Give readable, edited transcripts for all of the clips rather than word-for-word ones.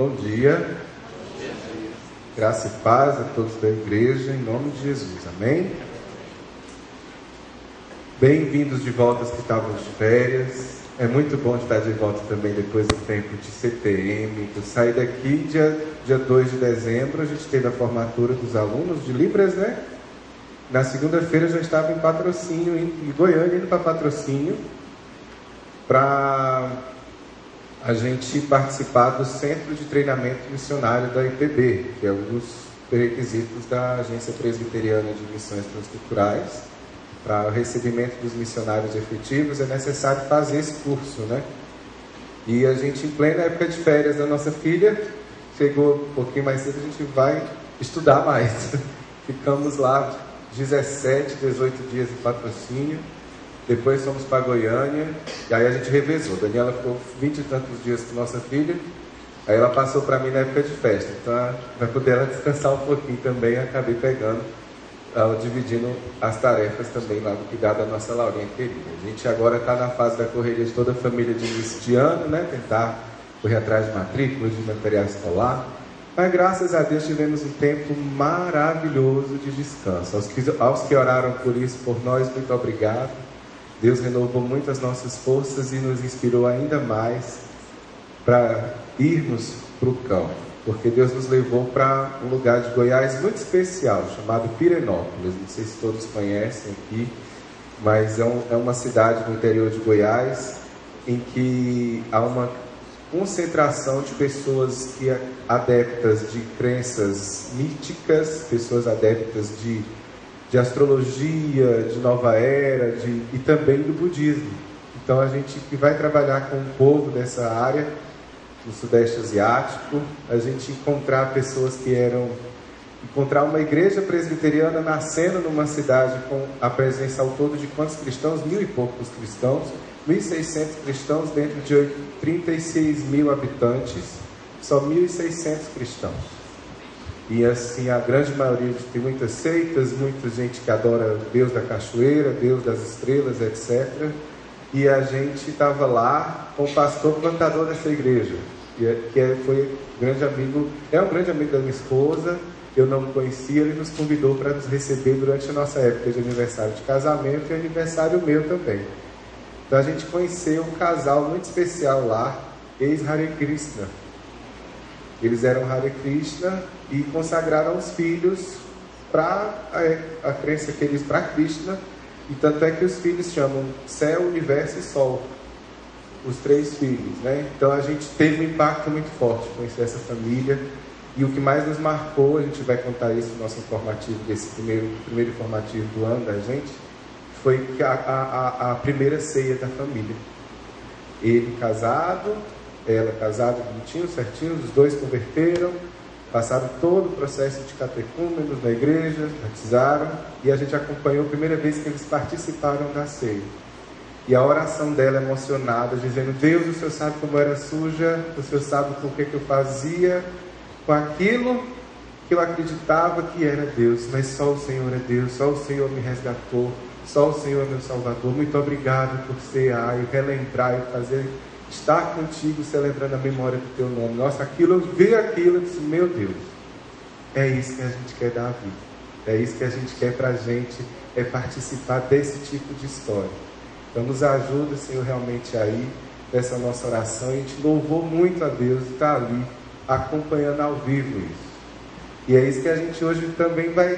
Bom dia, graça e paz a todos da igreja, em nome de Jesus, amém? Bem-vindos de volta aos que estavam de férias. É muito bom estar de volta também depois do tempo de CTM. Eu saí daqui dia 2 de dezembro, a gente teve a formatura dos alunos de Libras, né? Na segunda-feira eu já estava em Patrocínio, em Goiânia, indo para Patrocínio, para a gente participar do Centro de Treinamento Missionário da IPB, que é um dos requisitos da Agência Presbiteriana de Missões Transculturais. Para o recebimento dos missionários efetivos é necessário fazer esse curso, né? E a gente, em plena época de férias da nossa filha, chegou um pouquinho mais cedo, a gente vai estudar mais. Ficamos lá 17, 18 dias em Patrocínio. Depois fomos para Goiânia, e aí a gente revezou. Daniela ficou 20 e tantos dias com nossa filha, aí ela passou para mim na época de festa. Então, para poder ela descansar um pouquinho também, eu acabei pegando, dividindo as tarefas também lá do cuidado da nossa Laurinha querida. A gente agora está na fase da correria de toda a família de início de ano, né? Tentar correr atrás de matrícula, de material escolar. Mas graças a Deus tivemos um tempo maravilhoso de descanso. Aos que oraram por isso, por nós, muito obrigado. Deus renovou muito as nossas forças e nos inspirou ainda mais para irmos para o campo, porque Deus nos levou para um lugar de Goiás muito especial, chamado Pirenópolis. Não sei se todos conhecem aqui, mas é uma cidade no interior de Goiás em que há uma concentração de pessoas adeptas de crenças místicas, pessoas adeptas de astrologia, de nova era, e também do budismo. Então a gente que vai trabalhar com o povo dessa área, no Sudeste Asiático, a gente encontrar uma igreja presbiteriana nascendo numa cidade com a presença ao todo de quantos cristãos? 1.000 e poucos cristãos, 1.600 cristãos dentro de 36 mil habitantes, só 1.600 cristãos. E assim, a grande maioria tem muitas seitas, muita gente que adora Deus da cachoeira, Deus das estrelas, etc. E a gente estava lá com o pastor plantador dessa igreja, foi um grande amigo da minha esposa. Eu não o conhecia, ele nos convidou para nos receber durante a nossa época de aniversário de casamento e aniversário meu também. Então a gente conheceu um casal muito especial lá, ex-Hare Krishna. Eles eram Hare Krishna e consagraram os filhos para a crença que eles para Krishna, e tanto é que os filhos chamam Céu, Universo e Sol, os 3 filhos, né? Então a gente teve um impacto muito forte conhecer essa família, e o que mais nos marcou, a gente vai contar isso no nosso informativo, desse primeiro informativo do ano da gente, foi a primeira ceia da família. Ele casado, ela casada, bonitinho, certinho, os dois converteram, passaram todo o processo de catecúmenos na igreja, batizaram, e a gente acompanhou a primeira vez que eles participaram da ceia. E a oração dela emocionada, dizendo: Deus, o Senhor sabe como eu era suja, o Senhor sabe com o que eu fazia, com aquilo que eu acreditava que era Deus, mas só o Senhor é Deus, só o Senhor me resgatou, só o Senhor é meu Salvador. Muito obrigado por ser e relembrar e fazer estar contigo, celebrando a memória do teu nome. Nossa, eu vi aquilo e disse: meu Deus, é isso que a gente quer da vida, é isso que a gente quer pra gente, é participar desse tipo de história. Então nos ajuda, Senhor, realmente aí, nessa nossa oração. A gente louvou muito a Deus de estar ali, acompanhando ao vivo isso. E é isso que a gente hoje também vai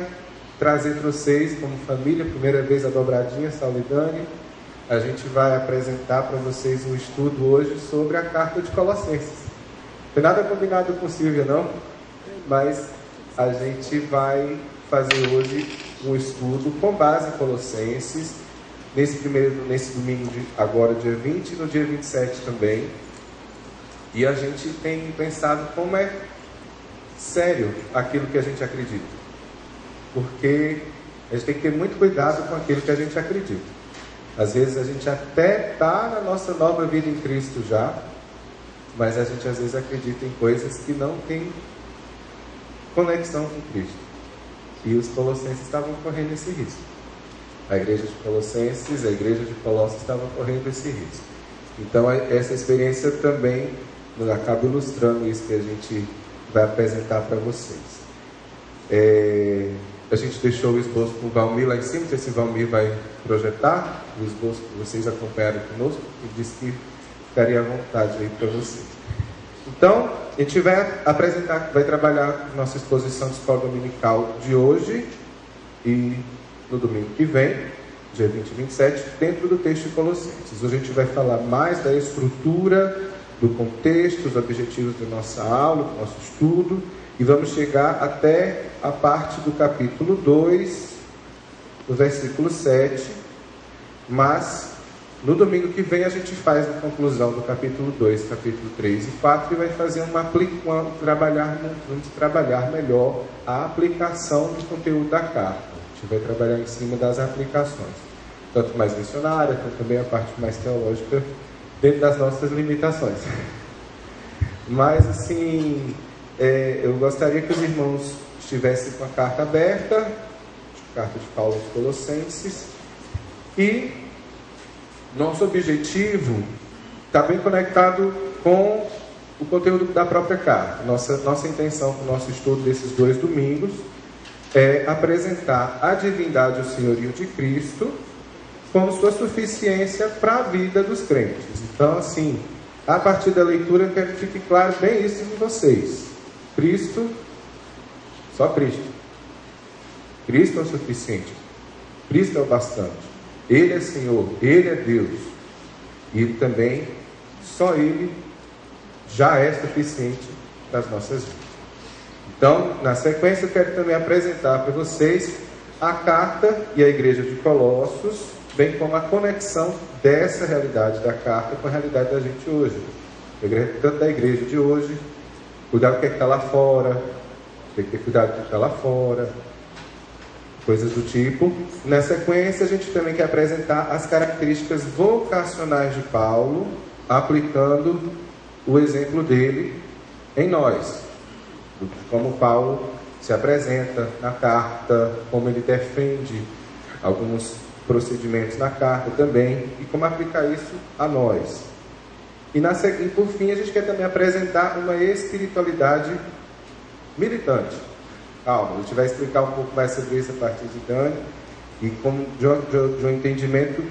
trazer para vocês, como família, primeira vez a dobradinha, Saulo e Dani. A gente vai apresentar para vocês um estudo hoje sobre a carta de Colossenses. Não tem nada combinado com Silvia, não, mas a gente vai fazer hoje um estudo com base em Colossenses, nesse domingo, agora dia 20 e no dia 27 também. E a gente tem pensado como é sério aquilo que a gente acredita, porque a gente tem que ter muito cuidado com aquilo que a gente acredita. Às vezes a gente até está na nossa nova vida em Cristo já, mas a gente às vezes acredita em coisas que não têm conexão com Cristo. E os colossenses estavam correndo esse risco. A igreja de Colossenses, a igreja de Colossos estava correndo esse risco. Então essa experiência também acaba ilustrando isso que a gente vai apresentar para vocês. A gente deixou o esboço com o Valmir lá em cima, esse Valmir vai projetar o esboço que vocês acompanharam conosco, e disse que ficaria à vontade aí para vocês. Então, a gente vai trabalhar nossa exposição de escola dominical de hoje e no domingo que vem, dia 20 e 27, dentro do texto de Colossenses. Hoje a gente vai falar mais da estrutura, do contexto, os objetivos da nossa aula, do nosso estudo, e vamos chegar até a parte do capítulo 2, do versículo 7, mas no domingo que vem a gente faz a conclusão do capítulo 2, capítulo 3 e 4 e vai fazer vamos trabalhar melhor a aplicação do conteúdo da carta. A gente vai trabalhar em cima das aplicações, tanto mais missionária, quanto também a parte mais teológica, dentro das nossas limitações. Mas assim, eu gostaria que os irmãos estivessem com a carta aberta, carta de Paulo aos Colossenses, e nosso objetivo está bem conectado com o conteúdo da própria carta. Nossa intenção com o nosso estudo desses 2 domingos é apresentar a divindade e o senhorio de Cristo como sua suficiência para a vida dos crentes. Então, assim, a partir da leitura, eu quero que fique claro bem isso em vocês. Cristo, só Cristo. Cristo é o suficiente. Cristo é o bastante. Ele é Senhor, Ele é Deus. E Ele também, só Ele já é suficiente para as nossas vidas. Então, na sequência, eu quero também apresentar para vocês a carta e a igreja de Colossos, bem como a conexão dessa realidade da carta com a realidade da gente hoje. Tanto da igreja de hoje, cuidado com o que está lá fora, tem que ter cuidado com o que está lá fora, coisas do tipo. Na sequência, a gente também quer apresentar as características vocacionais de Paulo, aplicando o exemplo dele em nós. Como Paulo se apresenta na carta, como ele defende alguns procedimentos na carta também, e como aplicar isso a nós. E por fim, a gente quer também apresentar uma espiritualidade militante. Calma, a gente vai explicar um pouco mais sobre isso a partir de Dani, e como de um entendimento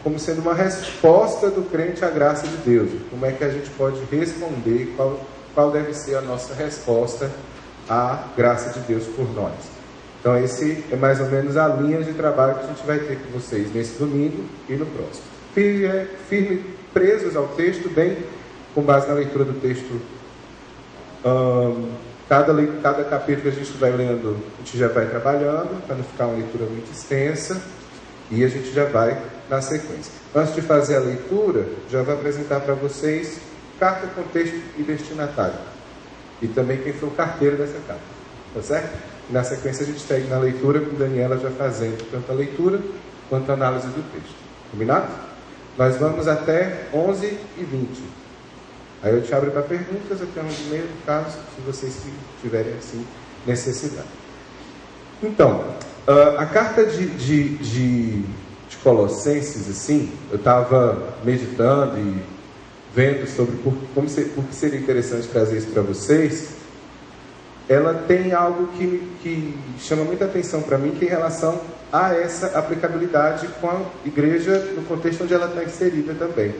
como sendo uma resposta do crente à graça de Deus. Como é que a gente pode responder, qual deve ser a nossa resposta à graça de Deus por nós. Então, esse é mais ou menos a linha de trabalho que a gente vai ter com vocês nesse domingo e no próximo. Firme, presos ao texto, bem com base na leitura do texto. Cada capítulo que a gente vai lendo, a gente já vai trabalhando, para não ficar uma leitura muito extensa, e a gente já vai na sequência. Antes de fazer a leitura, já vou apresentar para vocês carta, contexto e destinatário, e também quem foi o carteiro dessa carta, tá certo? E na sequência a gente segue na leitura, com Daniela já fazendo tanto a leitura quanto a análise do texto. Combinado? Nós vamos até 11h20. Aí eu te abro para perguntas até 11h30, no caso, se vocês tiverem assim necessidade. Então, a carta de Colossenses, assim, eu estava meditando e vendo sobre por que seria interessante trazer isso para vocês. Ela tem algo que chama muita atenção para mim, que é em relação a essa aplicabilidade com a igreja no contexto onde ela está inserida também.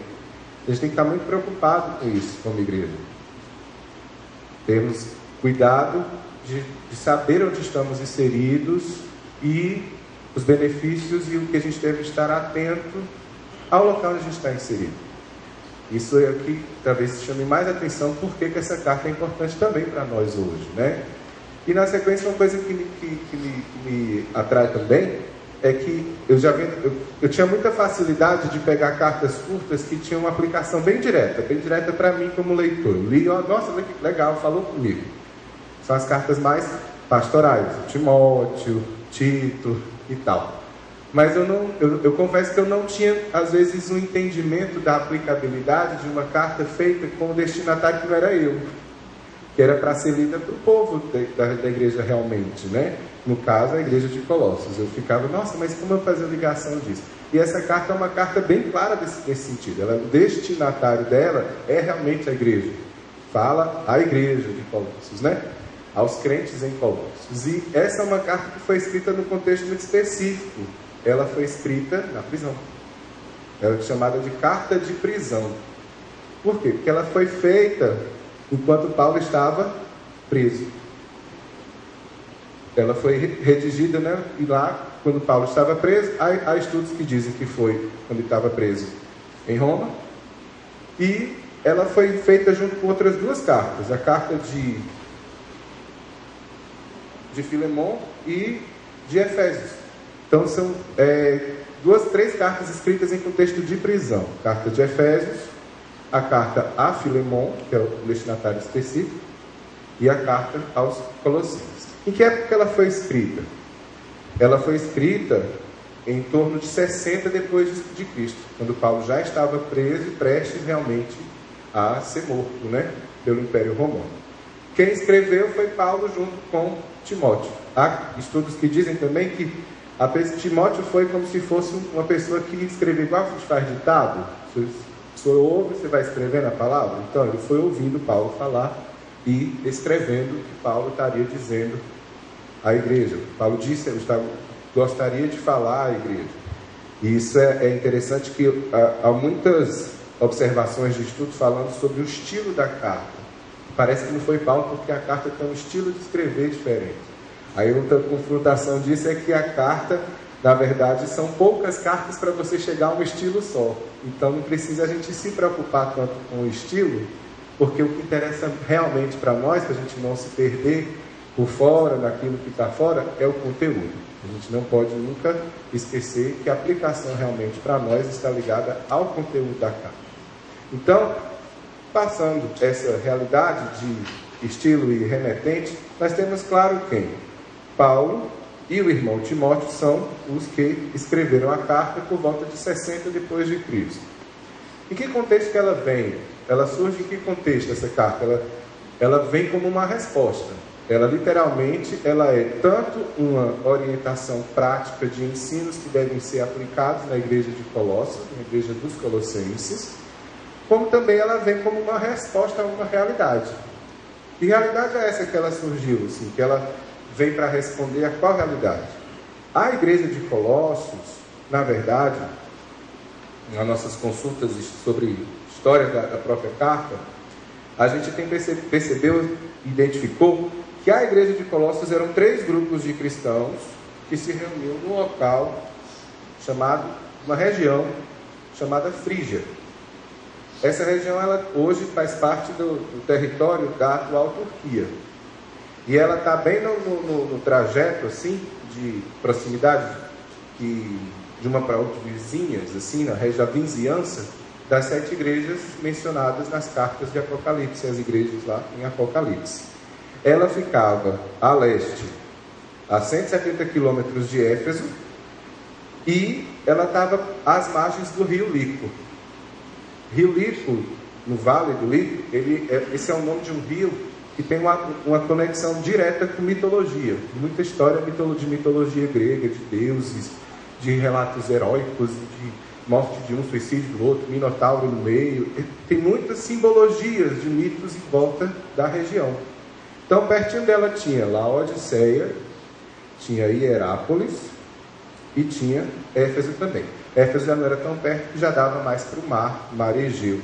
A gente tem que estar muito preocupado com isso, como igreja. Temos cuidado de saber onde estamos inseridos e os benefícios e o que a gente deve estar atento ao local onde a gente está inserido. Isso é o que talvez chame mais atenção, porque que essa carta é importante também para nós hoje, né? E na sequência, uma coisa que me atrai também é que eu tinha muita facilidade de pegar cartas curtas que tinham uma aplicação bem direta para mim como leitor. Eu li, nossa, que legal, falou comigo. São as cartas mais pastorais, Timóteo, Tito e tal. Mas eu confesso que eu não tinha, às vezes, um entendimento da aplicabilidade de uma carta feita com o destinatário que não era eu, que era para ser lida para o povo da igreja realmente, né? No caso, a igreja de Colossos. Eu ficava, nossa, mas como eu fazer a ligação disso? E essa carta é uma carta bem clara nesse sentido. O destinatário dela é realmente a igreja. fala à igreja de Colossos, né? Aos crentes em Colossos. E essa é uma carta que foi escrita num contexto muito específico. Ela foi escrita na prisão. Ela é chamada de carta de prisão. Por quê? Porque ela foi feita enquanto Paulo estava preso. Ela foi redigida, né? E lá, quando Paulo estava preso, há estudos que dizem que foi quando ele estava preso em Roma. E ela foi feita junto com outras duas cartas. A carta de Filemon e de Efésios. Então são três cartas escritas em contexto de prisão. Carta de Efésios, a carta a Filemon, que é o destinatário específico, e a carta aos Colossenses. Em que época ela foi escrita? Ela foi escrita em torno de 60 depois de Cristo, quando Paulo já estava preso e prestes realmente a ser morto, né, pelo Império Romano. Quem escreveu foi Paulo junto com Timóteo. Há estudos que dizem também que Timóteo foi como se fosse uma pessoa que escrevia igual a gente faz ditado. Você ouve, você vai escrevendo a palavra. Então ele foi ouvindo Paulo falar e escrevendo o que Paulo estaria dizendo à igreja. Paulo disse: eu gostaria de falar à igreja. E isso é interessante, que há muitas observações de estudo falando sobre o estilo da carta. Parece que não foi Paulo, porque a carta tem um estilo de escrever diferente. Aí outra confrontação disso é que a carta, na verdade, são poucas cartas para você chegar a um estilo só. Então não precisa a gente se preocupar tanto com o estilo, porque o que interessa realmente para nós, para a gente não se perder por fora, naquilo que está fora, é o conteúdo. A gente não pode nunca esquecer que a aplicação realmente para nós está ligada ao conteúdo da carta. Então, passando essa realidade de estilo e remetente, nós temos claro quem? Paulo e o irmão Timóteo são os que escreveram a carta por volta de 60 depois de Cristo. Em que contexto que ela vem? Ela surge em que contexto essa carta? Ela vem como uma resposta. Ela literalmente é tanto uma orientação prática de ensinos que devem ser aplicados na igreja de Colossos, na igreja dos Colossenses, como também ela vem como uma resposta a uma realidade. Que realidade é essa que ela surgiu? Assim, que ela vem para responder a qual realidade? A igreja de Colossos, na verdade, nas nossas consultas sobre história da própria carta, a gente percebeu, identificou que a igreja de Colossos eram 3 grupos de cristãos que se reuniam num local chamado, uma região chamada Frígia. Essa região, ela hoje faz parte do território da atual Turquia. E ela está bem no trajeto, assim, de proximidade de uma para outra, vizinhas, assim, na região da vizinhança das 7 igrejas mencionadas nas cartas de Apocalipse, as igrejas lá em Apocalipse. Ela ficava a leste, a 170 quilômetros de Éfeso, e ela estava às margens do rio Lico. Rio Lico, no Vale do Lico, esse é o nome de um rio que tem uma conexão direta com mitologia, muita história de mitologia grega, de deuses, de relatos heróicos, de morte de um, suicídio do outro, minotauro no meio. Tem muitas simbologias de mitos em volta da região. Então, pertinho dela tinha Laodiceia, tinha Hierápolis e tinha Éfeso também. Éfeso já não era tão perto, que já dava mais para o mar Egeu.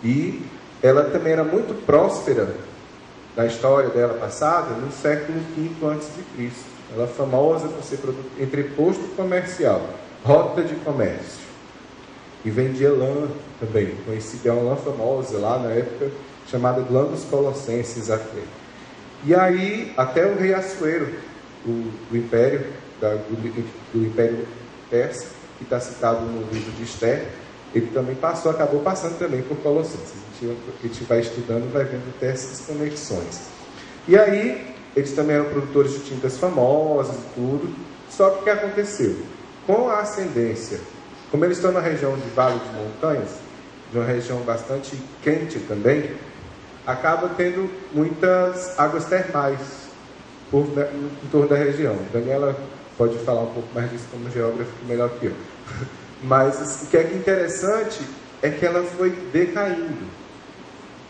E ela também era muito próspera na história dela passada, no século V a.C. Ela é famosa por ser entreposto comercial, rota de comércio. E vendia lã também, conhecida, é uma lã famosa lá na época, chamada lã dos Colossenses até. E aí, até o rei Assuero, do Império Persa, que está citado no livro de Esther, ele também acabou passando também por Colossenses. A gente vai estudando, vai vendo até essas conexões. E aí, eles também eram produtores de tintas famosas e tudo. Só que o que aconteceu? Com a ascendência, como eles estão na região de Vale de Montanhas, de uma região bastante quente também, acaba tendo muitas águas termais em torno da região. Daniela pode falar um pouco mais disso como geógrafo, melhor que eu. Mas o que é interessante é que ela foi decaindo.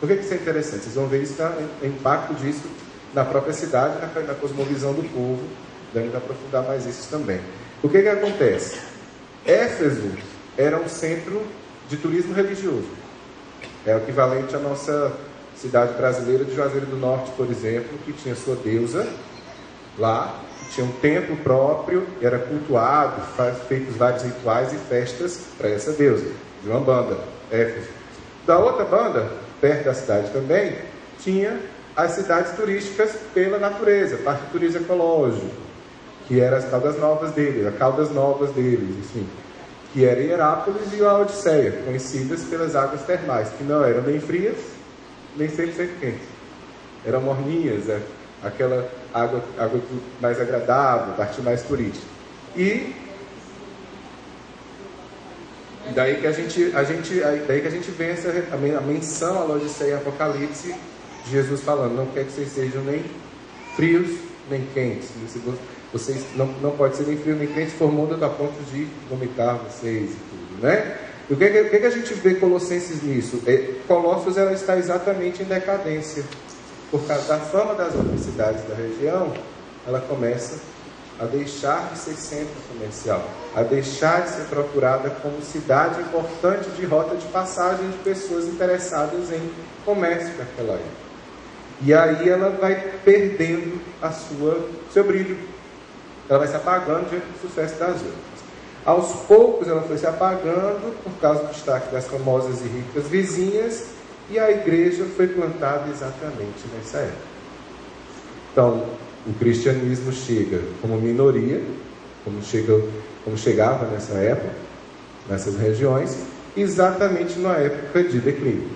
Por que isso é interessante? Vocês vão ver isso, o impacto disso na própria cidade, na cosmovisão do povo. Devemos aprofundar mais isso também. O que acontece? Éfeso era um centro de turismo religioso. É o equivalente à nossa cidade brasileira de Juazeiro do Norte, por exemplo, que tinha sua deusa lá, que tinha um templo próprio, era cultuado, feitos vários rituais e festas para essa deusa, de uma banda, Éfeso. Da outra banda, perto da cidade também, tinha as cidades turísticas pela natureza, parte do turismo ecológico, que eram as Caldas Novas deles, as Caldas Novas deles, enfim, que era Hierápolis e a Odisseia, conhecidas pelas águas termais, que não eram nem frias, nem 100% quentes. Eram morninhas, aquela água mais agradável, parte mais turística. E daí que a gente vê a menção à Odisseia e Apocalipse, de Jesus falando, não quer que vocês sejam nem frios, nem quentes. Vocês não pode ser nem frio nem quente, se for mundo a ponto de vomitar vocês e tudo, né? E o que a gente vê Colossenses nisso? Colossos ela está exatamente em decadência. Por causa da fama das outras cidades da região, ela começa a deixar de ser centro comercial, a deixar de ser procurada como cidade importante de rota de passagem de pessoas interessadas em comércio daquela época. E aí ela vai perdendo seu brilho. Ela vai se apagando diante do sucesso das outras. Aos poucos ela foi se apagando por causa do destaque das famosas e ricas vizinhas, e a igreja foi plantada exatamente nessa época. Então, o cristianismo chega como minoria, como chegava nessa época, nessas regiões, exatamente na época de declínio.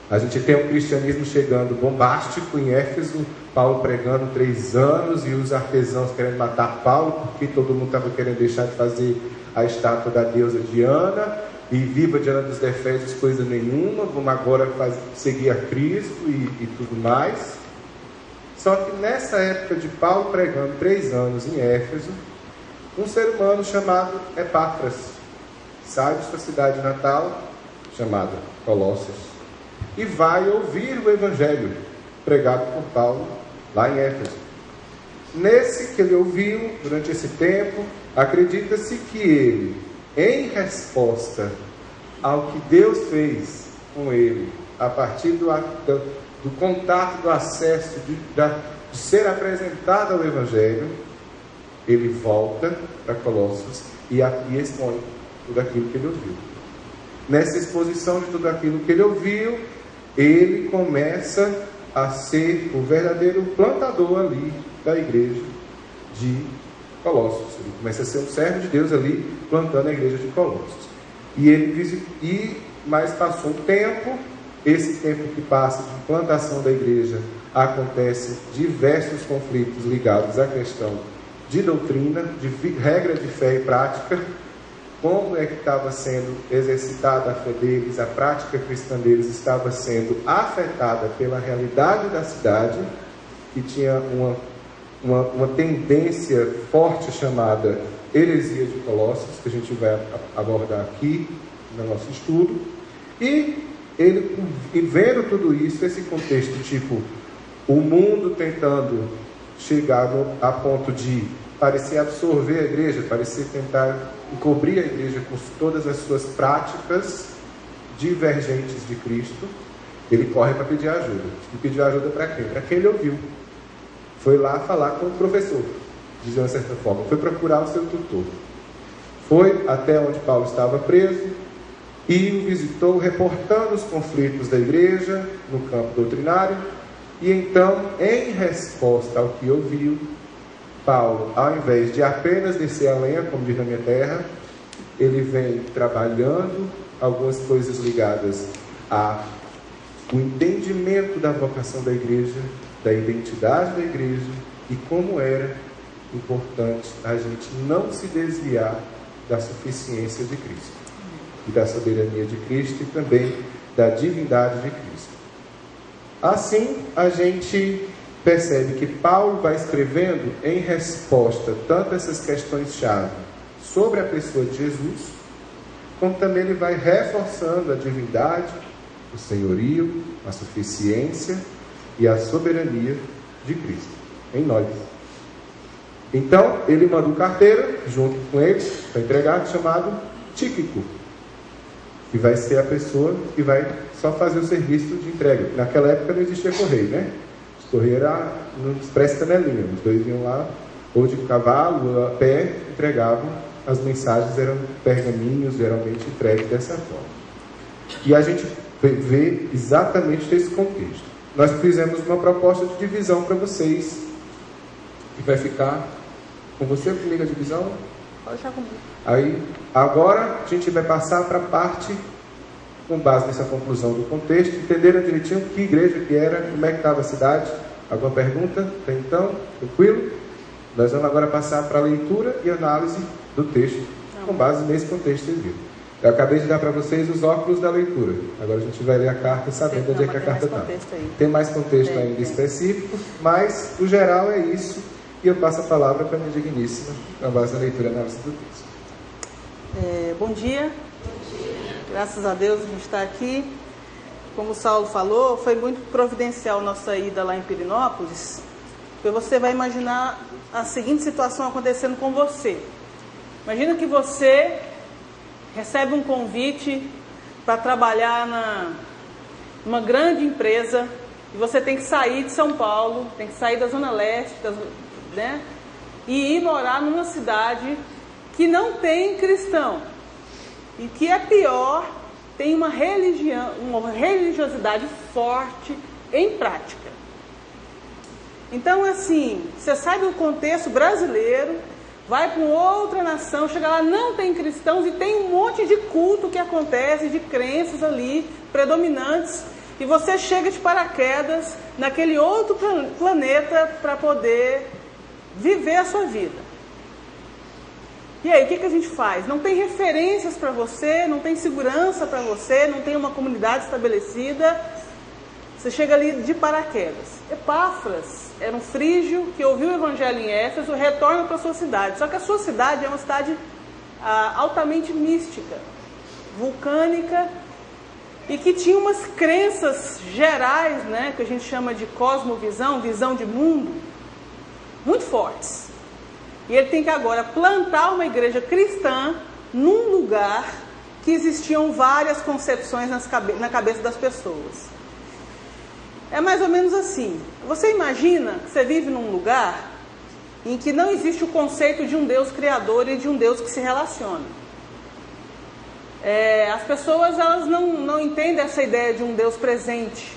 A gente tem um cristianismo chegando bombástico em Éfeso, Paulo pregando 3 anos e os artesãos querendo matar Paulo, porque todo mundo estava querendo deixar de fazer a estátua da deusa Diana, e viva Diana dos Efésios, coisa nenhuma, vamos agora seguir a Cristo e tudo mais. Só que nessa época de Paulo pregando 3 anos em Éfeso, um ser humano chamado Epáfras sai de sua cidade natal, chamada Colossos, e vai ouvir o Evangelho pregado por Paulo lá em Éfeso. Nesse que ele ouviu, durante esse tempo, acredita-se que ele, em resposta ao que Deus fez com ele, a partir do contato, do acesso, de ser apresentado ao Evangelho, ele volta para Colossos e expõe tudo aquilo que ele ouviu. Nessa exposição de tudo aquilo que ele ouviu, ele começa a ser o verdadeiro plantador ali da igreja de Colossos. Ele começa a ser um servo de Deus ali, plantando a igreja de Colossos. Mas passou um tempo, esse tempo que passa de implantação da igreja, acontece diversos conflitos ligados à questão de doutrina, de regra de fé e prática, como é que estava sendo exercitada a fé deles, a prática cristã deles estava sendo afetada pela realidade da cidade, que tinha uma tendência forte chamada heresia de Colossos, que a gente vai abordar aqui no nosso estudo, e vendo tudo isso, esse contexto tipo, o mundo tentando chegar a ponto de parecer absorver a igreja, parecer tentar encobrir a igreja com todas as suas práticas divergentes de Cristo, ele corre para pedir ajuda. E pediu ajuda para quem? Para quem ele ouviu. Foi lá falar com o professor, de uma certa forma. Foi procurar o seu tutor. Foi até onde Paulo estava preso e o visitou, reportando os conflitos da igreja no campo doutrinário. E então, em resposta ao que ouviu, Paulo, ao invés de apenas descer a lenha, como diz na minha terra, ele vem trabalhando algumas coisas ligadas ao entendimento da vocação da igreja, da identidade da igreja e como era importante a gente não se desviar da suficiência de Cristo e da soberania de Cristo e também da divindade de Cristo. Assim, a gente percebe que Paulo vai escrevendo em resposta tanto a essas questões-chave sobre a pessoa de Jesus, como também ele vai reforçando a divindade o senhorio, a suficiência e a soberania de Cristo em nós. Então, ele manda um carteiro junto com ele para entregar, chamado Tíquico, que vai ser a pessoa que vai só fazer o serviço de entrega. Naquela época não existia correio, né? O correio era no expresso canelinha. Os dois iam lá, ou de cavalo, ou a pé, entregavam. As mensagens eram pergaminhos, geralmente entregues dessa forma. E a gente vê exatamente esse contexto. Nós fizemos uma proposta de divisão para vocês, que vai ficar com você, comigo, a divisão? Pode deixar comigo. Aí, agora a gente vai passar para a parte, com base nessa conclusão do contexto, entenderam direitinho que igreja que era, como é que estava a cidade? Alguma pergunta? Até então? Tranquilo? Nós vamos agora passar para a leitura e análise do texto, com base nesse contexto vivido. Eu acabei de dar para vocês os óculos da leitura. Agora a gente vai ler a carta sabendo onde é que a carta está. Tem mais contexto ainda específico, mas o geral é isso. E eu passo a palavra para a minha digníssima, com base na leitura e análise do texto. Bom dia. Graças a Deus a gente está aqui. Como o Saulo falou, foi muito providencial nossa ida lá em Pirenópolis, porque você vai imaginar a seguinte situação acontecendo com você. Imagina que você recebe um convite para trabalhar numa grande empresa e você tem que sair de São Paulo, tem que sair da Zona Leste, né, e ir morar numa cidade que não tem cristão e que é pior, tem uma religiosidade forte em prática. Então, assim, você sai do contexto brasileiro, vai para outra nação, chega lá, não tem cristãos e tem um monte de culto que acontece, de crenças ali predominantes, e você chega de paraquedas naquele outro planeta para poder viver a sua vida. E aí, o que a gente faz? Não tem referências para você, não tem segurança para você, não tem uma comunidade estabelecida. Você chega ali de paraquedas. Epáfras era um frígio que ouviu o evangelho em Éfeso, retorna para a sua cidade. Só que a sua cidade é uma cidade altamente mística, vulcânica, e que tinha umas crenças gerais, né, que a gente chama de cosmovisão, visão de mundo, muito fortes. E ele tem que agora plantar uma igreja cristã num lugar que existiam várias concepções na cabeça das pessoas. É mais ou menos assim. Você imagina que você vive num lugar em que não existe o conceito de um Deus criador e de um Deus que se relaciona. As pessoas elas não entendem essa ideia de um Deus presente.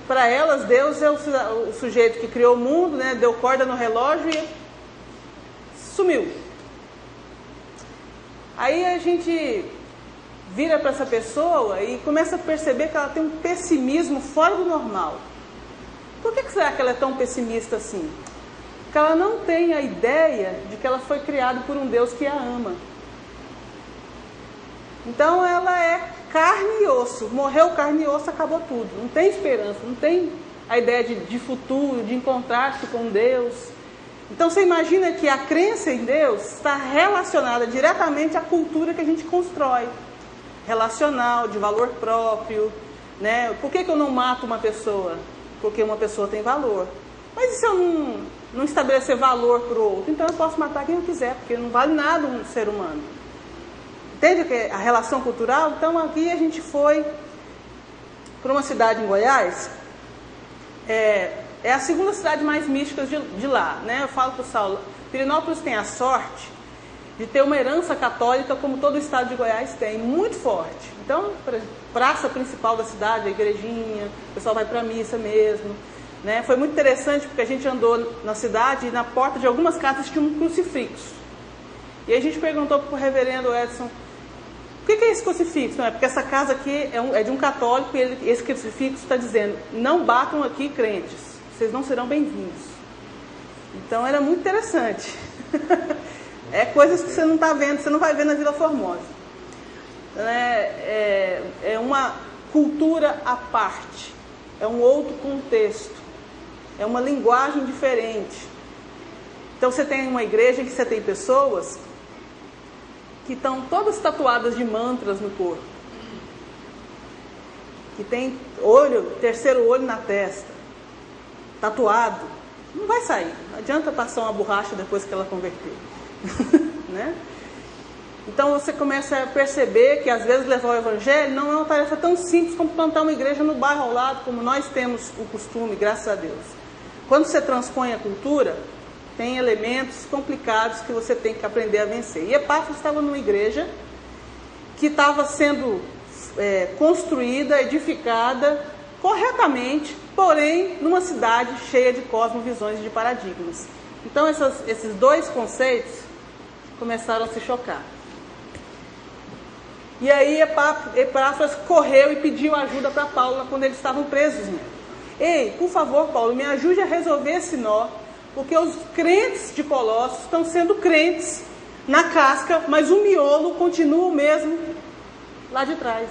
Para elas, Deus é o sujeito que criou o mundo, né, deu corda no relógio e sumiu. Aí a gente vira para essa pessoa e começa a perceber que ela tem um pessimismo fora do normal. Por que será que ela é tão pessimista assim? Porque ela não tem a ideia de que ela foi criada por um Deus que a ama. Então ela é carne e osso. Morreu carne e osso, acabou tudo. Não tem esperança, não tem a ideia de futuro, de encontrar-se com Deus. Então você imagina que a crença em Deus está relacionada diretamente à cultura que a gente constrói. Relacional, de valor próprio, né? Por que eu não mato uma pessoa? Porque uma pessoa tem valor. Mas e se eu não estabelecer valor para o outro? Então eu posso matar quem eu quiser, porque não vale nada um ser humano. Entende a relação cultural? Então aqui a gente foi para uma cidade em Goiás, é a segunda cidade mais mística de lá, né? Eu falo para o Saulo, Pirenópolis tem a sorte de ter uma herança católica como todo o estado de Goiás tem, muito forte. Então, praça principal da cidade, a igrejinha, o pessoal vai para a missa mesmo, né? Foi muito interessante porque a gente andou na cidade e na porta de algumas casas tinha um crucifixo. E aí a gente perguntou para o reverendo Edson, o que é esse crucifixo? Não, é porque essa casa aqui é de um católico e esse crucifixo está dizendo, não batam aqui crentes, vocês não serão bem-vindos. Então era muito interessante. É coisas que você não está vendo, você não vai ver na Vila Formosa. É uma cultura à parte, é um outro contexto, é uma linguagem diferente. Então você tem uma igreja em que você tem pessoas que estão todas tatuadas de mantras no corpo. que tem olho, terceiro olho na testa, tatuado, não vai sair. Não adianta passar uma borracha depois que ela converteu. Né? Então você começa a perceber que às vezes levar o evangelho não é uma tarefa tão simples como plantar uma igreja no bairro ao lado, como nós temos o costume, graças a Deus. Quando você transpõe a cultura, tem elementos complicados que você tem que aprender a vencer. E Epáfras estava numa igreja que estava sendo construída, edificada corretamente, porém numa cidade cheia de cosmovisões e de paradigmas. Então esses dois conceitos começaram a se chocar. E aí Epáfras correu e pediu ajuda para Paulo quando eles estavam presos. Ei, por favor, Paulo, me ajude a resolver esse nó, porque os crentes de Colossos estão sendo crentes na casca, mas o miolo continua o mesmo lá de trás.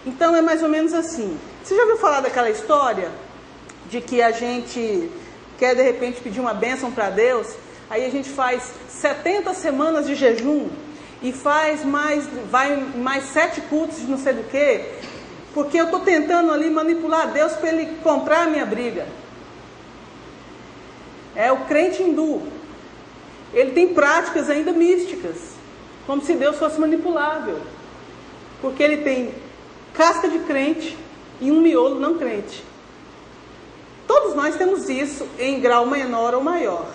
Então é mais ou menos assim. Você já ouviu falar daquela história de que a gente quer de repente pedir uma bênção para Deus, aí a gente faz 70 semanas de jejum e vai mais 7 cultos de não sei do que, porque eu estou tentando ali manipular Deus para Ele comprar a minha briga. É o crente hindu. Ele tem práticas ainda místicas, como se Deus fosse manipulável, porque ele tem casca de crente e um miolo não crente. Todos nós temos isso em grau menor ou maior.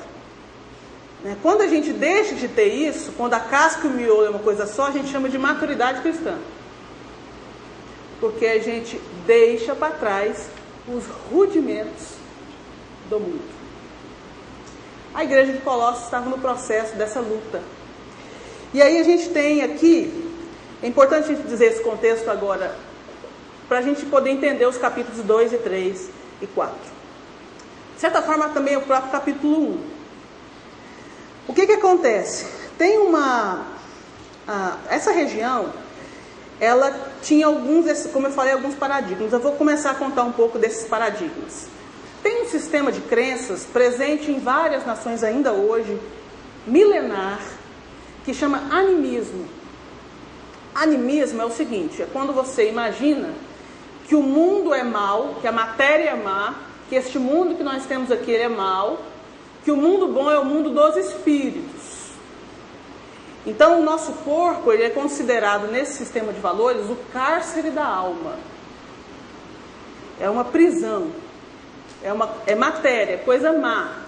Quando a gente deixa de ter isso, quando a casca e o miolo é uma coisa só, a gente chama de maturidade cristã. Porque a gente deixa para trás os rudimentos do mundo. A igreja de Colossos estava no processo dessa luta. E aí a gente tem aqui, é importante a gente dizer esse contexto agora, para a gente poder entender os capítulos 2 e 3 e 4. De certa forma também o próprio capítulo 1. O que acontece? Tem essa região, ela tinha alguns, como eu falei, alguns paradigmas. Eu vou começar a contar um pouco desses paradigmas. Tem um sistema de crenças presente em várias nações ainda hoje, milenar, que chama animismo. Animismo é o seguinte, é quando você imagina que o mundo é mau, que a matéria é má, que este mundo que nós temos aqui ele é mau, que o mundo bom é o mundo dos espíritos. Então o nosso corpo ele é considerado nesse sistema de valores o cárcere da alma. É uma prisão. É matéria, coisa má.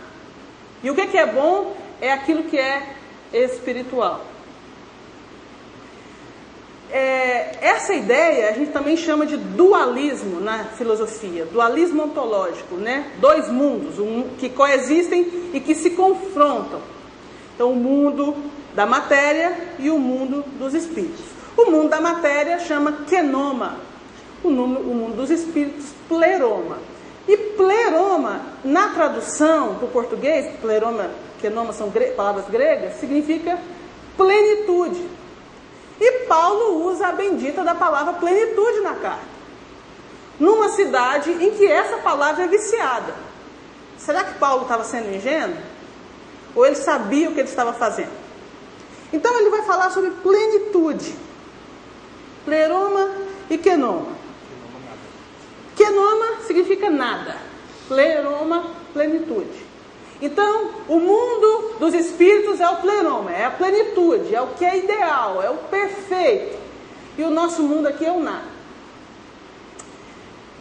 E o que é bom é aquilo que é espiritual. Essa ideia a gente também chama de dualismo na filosofia, dualismo ontológico, né? Dois mundos que coexistem e que se confrontam. Então o mundo da matéria e o mundo dos espíritos. O mundo da matéria chama kenoma, o mundo dos espíritos pleroma. E pleroma, na tradução para o português, pleroma, kenoma são palavras gregas, significa plenitude. E Paulo usa a bendita da palavra plenitude na carta, numa cidade em que essa palavra é viciada. Será que Paulo estava sendo ingênuo? Ou ele sabia o que ele estava fazendo? Então ele vai falar sobre plenitude, pleroma e kenoma. Kenoma significa nada, pleroma, plenitude. Então, o mundo dos espíritos é o pleroma, é a plenitude, é o que é ideal, é o perfeito. E o nosso mundo aqui é o nada.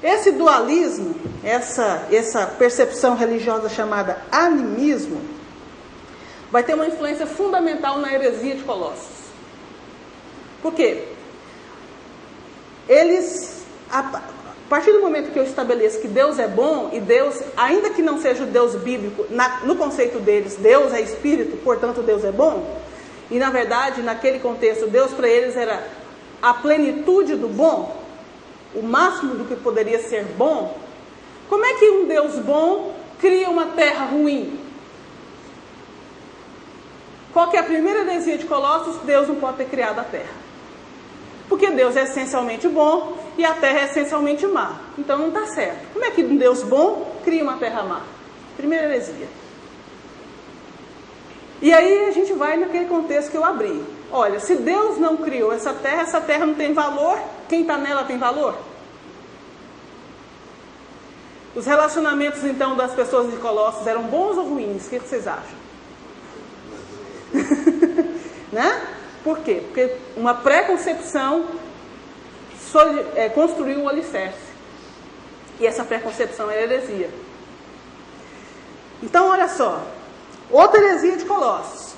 Esse dualismo, essa percepção religiosa chamada animismo, vai ter uma influência fundamental na heresia de Colossos. Por quê? A partir do momento que eu estabeleço que Deus é bom, e Deus, ainda que não seja o Deus bíblico, no conceito deles, Deus é espírito, portanto Deus é bom, e na verdade, naquele contexto, Deus para eles era a plenitude do bom, o máximo do que poderia ser bom. Como é que um Deus bom cria uma terra ruim? Qual que é a primeira heresia de Colossos? Deus não pode ter criado a terra. Porque Deus é essencialmente bom e a terra é essencialmente má. Então não está certo. Como é que um Deus bom cria uma terra má? Primeira heresia. E aí a gente vai naquele contexto que eu abri. Olha, se Deus não criou essa terra não tem valor, quem está nela tem valor? Os relacionamentos, então, das pessoas de Colossos eram bons ou ruins? O que vocês acham? Né? Por quê? Porque uma pré-concepção construiu um alicerce. E essa pré-concepção é heresia. Então, olha só. Outra heresia de Colossos.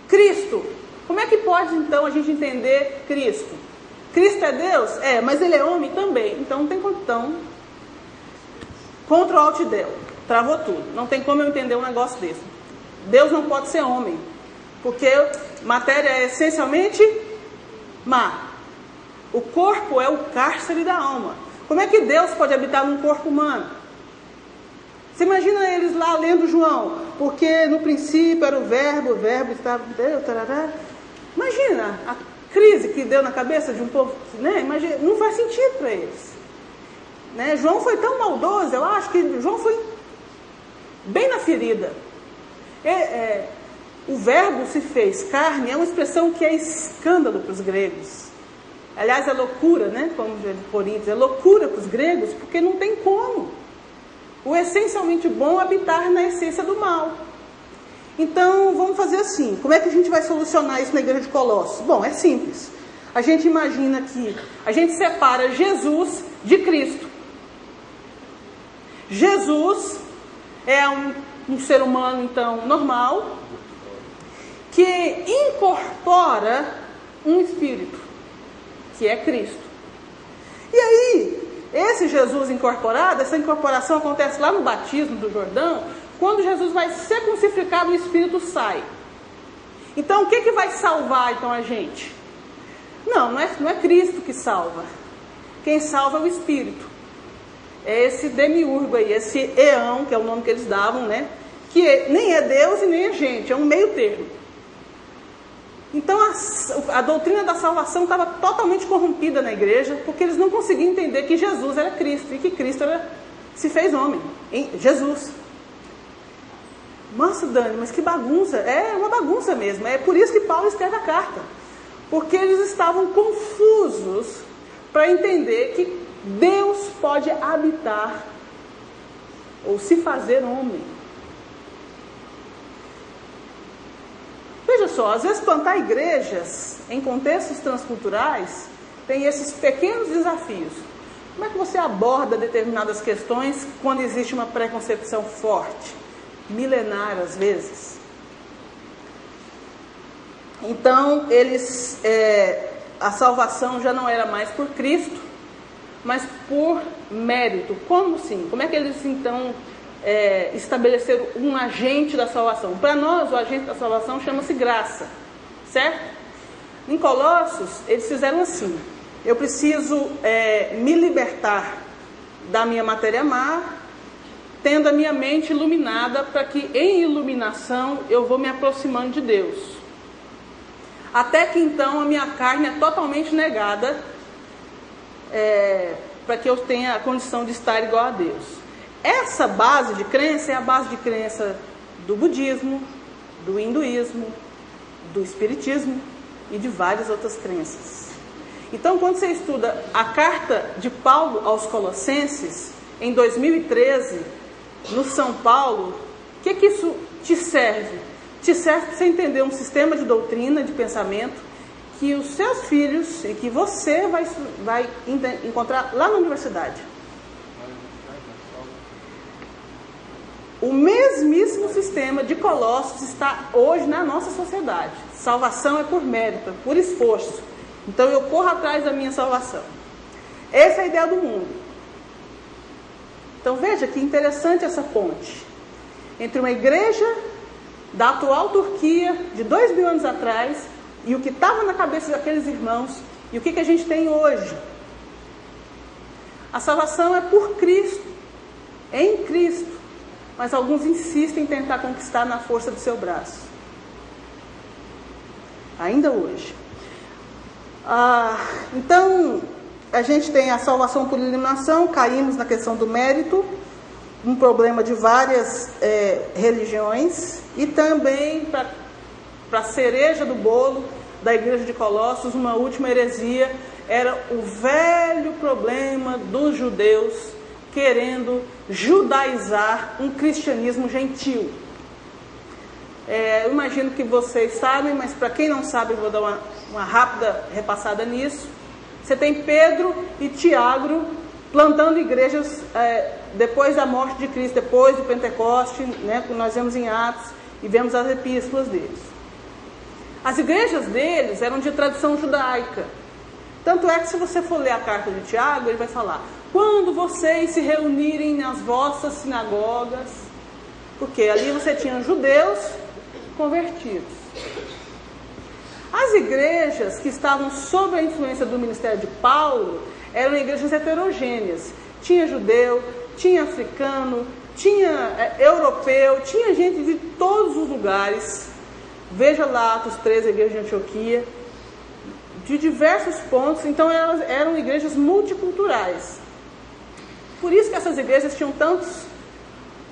Cristo. Como é que pode, então, a gente entender Cristo? Cristo é Deus? É, mas ele é homem também. Então, não tem como. Então, Ctrl Alt Del. Travou tudo. Não tem como eu entender um negócio desse. Deus não pode ser homem. Porque matéria é essencialmente má. O corpo é o cárcere da alma. Como é que Deus pode habitar num corpo humano? Você imagina eles lá lendo João, porque no princípio era o verbo estava em Deus, tarará. Imagina a crise que deu na cabeça de um povo, né? Imagina, não faz sentido para eles. Né? João foi tão maldoso, eu acho que João foi bem na ferida. O verbo se fez carne é uma expressão que é escândalo para os gregos. Aliás, é loucura, né? Como diz Coríntios, é loucura para os gregos, porque não tem como o essencialmente bom habitar na essência do mal. Então, vamos fazer assim. Como é que a gente vai solucionar isso na igreja de Colossos? Bom, é simples. A gente imagina que a gente separa Jesus de Cristo. Jesus é um ser humano, então, normal, que incorpora um espírito, que é Cristo. E aí, esse Jesus incorporado, essa incorporação acontece lá no batismo do Jordão, quando Jesus vai ser crucificado, o Espírito sai. Então, o que vai salvar então a gente? Não é Cristo que salva. Quem salva é o Espírito. É esse demiurgo aí, esse eão, que é o nome que eles davam, né? Que nem é Deus e nem é gente, é um meio termo. Então, a doutrina da salvação estava totalmente corrompida na igreja, porque eles não conseguiam entender que Jesus era Cristo, e que Cristo se fez homem, em Jesus. Nossa, Dani, mas que bagunça. É uma bagunça mesmo. É por isso que Paulo escreve a carta. Porque eles estavam confusos para entender que Deus pode habitar ou se fazer homem. Veja só, às vezes plantar igrejas em contextos transculturais tem esses pequenos desafios. Como é que você aborda determinadas questões quando existe uma preconcepção forte, milenar às vezes? Então, a salvação já não era mais por Cristo, mas por mérito. Como assim? Como é que eles então estabeleceram um agente da salvação? Para nós, o agente da salvação chama-se graça, certo? Em Colossos, eles fizeram assim: eu preciso me libertar da minha matéria má, tendo a minha mente iluminada, para que em iluminação eu vou me aproximando de Deus. Até que então a minha carne é totalmente negada, para que eu tenha a condição de estar igual a Deus. Essa base de crença é a base de crença do budismo, do hinduísmo, do espiritismo e de várias outras crenças. Então, quando você estuda a carta de Paulo aos Colossenses, em 2013, no São Paulo, o que isso te serve? Te serve para você entender um sistema de doutrina, de pensamento, que os seus filhos e que você vai encontrar lá na universidade. O mesmíssimo sistema de Colossos está hoje na nossa sociedade. Salvação é por mérito, por esforço. Então eu corro atrás da minha salvação. Essa é a ideia do mundo. Então veja que interessante essa ponte entre uma igreja da atual Turquia, de 2000 anos atrás, e o que estava na cabeça daqueles irmãos, e o que a gente tem hoje. A salvação é por Cristo, em Cristo, mas alguns insistem em tentar conquistar na força do seu braço. Ainda hoje. Então, a gente tem a salvação por eliminação, caímos na questão do mérito, um problema de várias religiões, e também, para a cereja do bolo, da igreja de Colossos, uma última heresia, era o velho problema dos judeus querendo judaizar um cristianismo gentil. Eu imagino que vocês sabem, mas para quem não sabe, eu vou dar uma rápida repassada nisso. Você tem Pedro e Tiago plantando igrejas depois da morte de Cristo, depois do Pentecoste, né, que nós vemos em Atos e vemos as epístolas deles. As igrejas deles eram de tradição judaica. Tanto é que se você for ler a carta de Tiago, ele vai falar: quando vocês se reunirem nas vossas sinagogas, porque ali você tinha judeus convertidos. As igrejas que estavam sob a influência do ministério de Paulo eram igrejas heterogêneas. Tinha judeu, tinha africano, tinha europeu, tinha gente de todos os lugares. Veja lá Atos 13, a igreja de Antioquia, de diversos pontos. Então elas eram igrejas multiculturais. Por isso que essas igrejas tinham tantos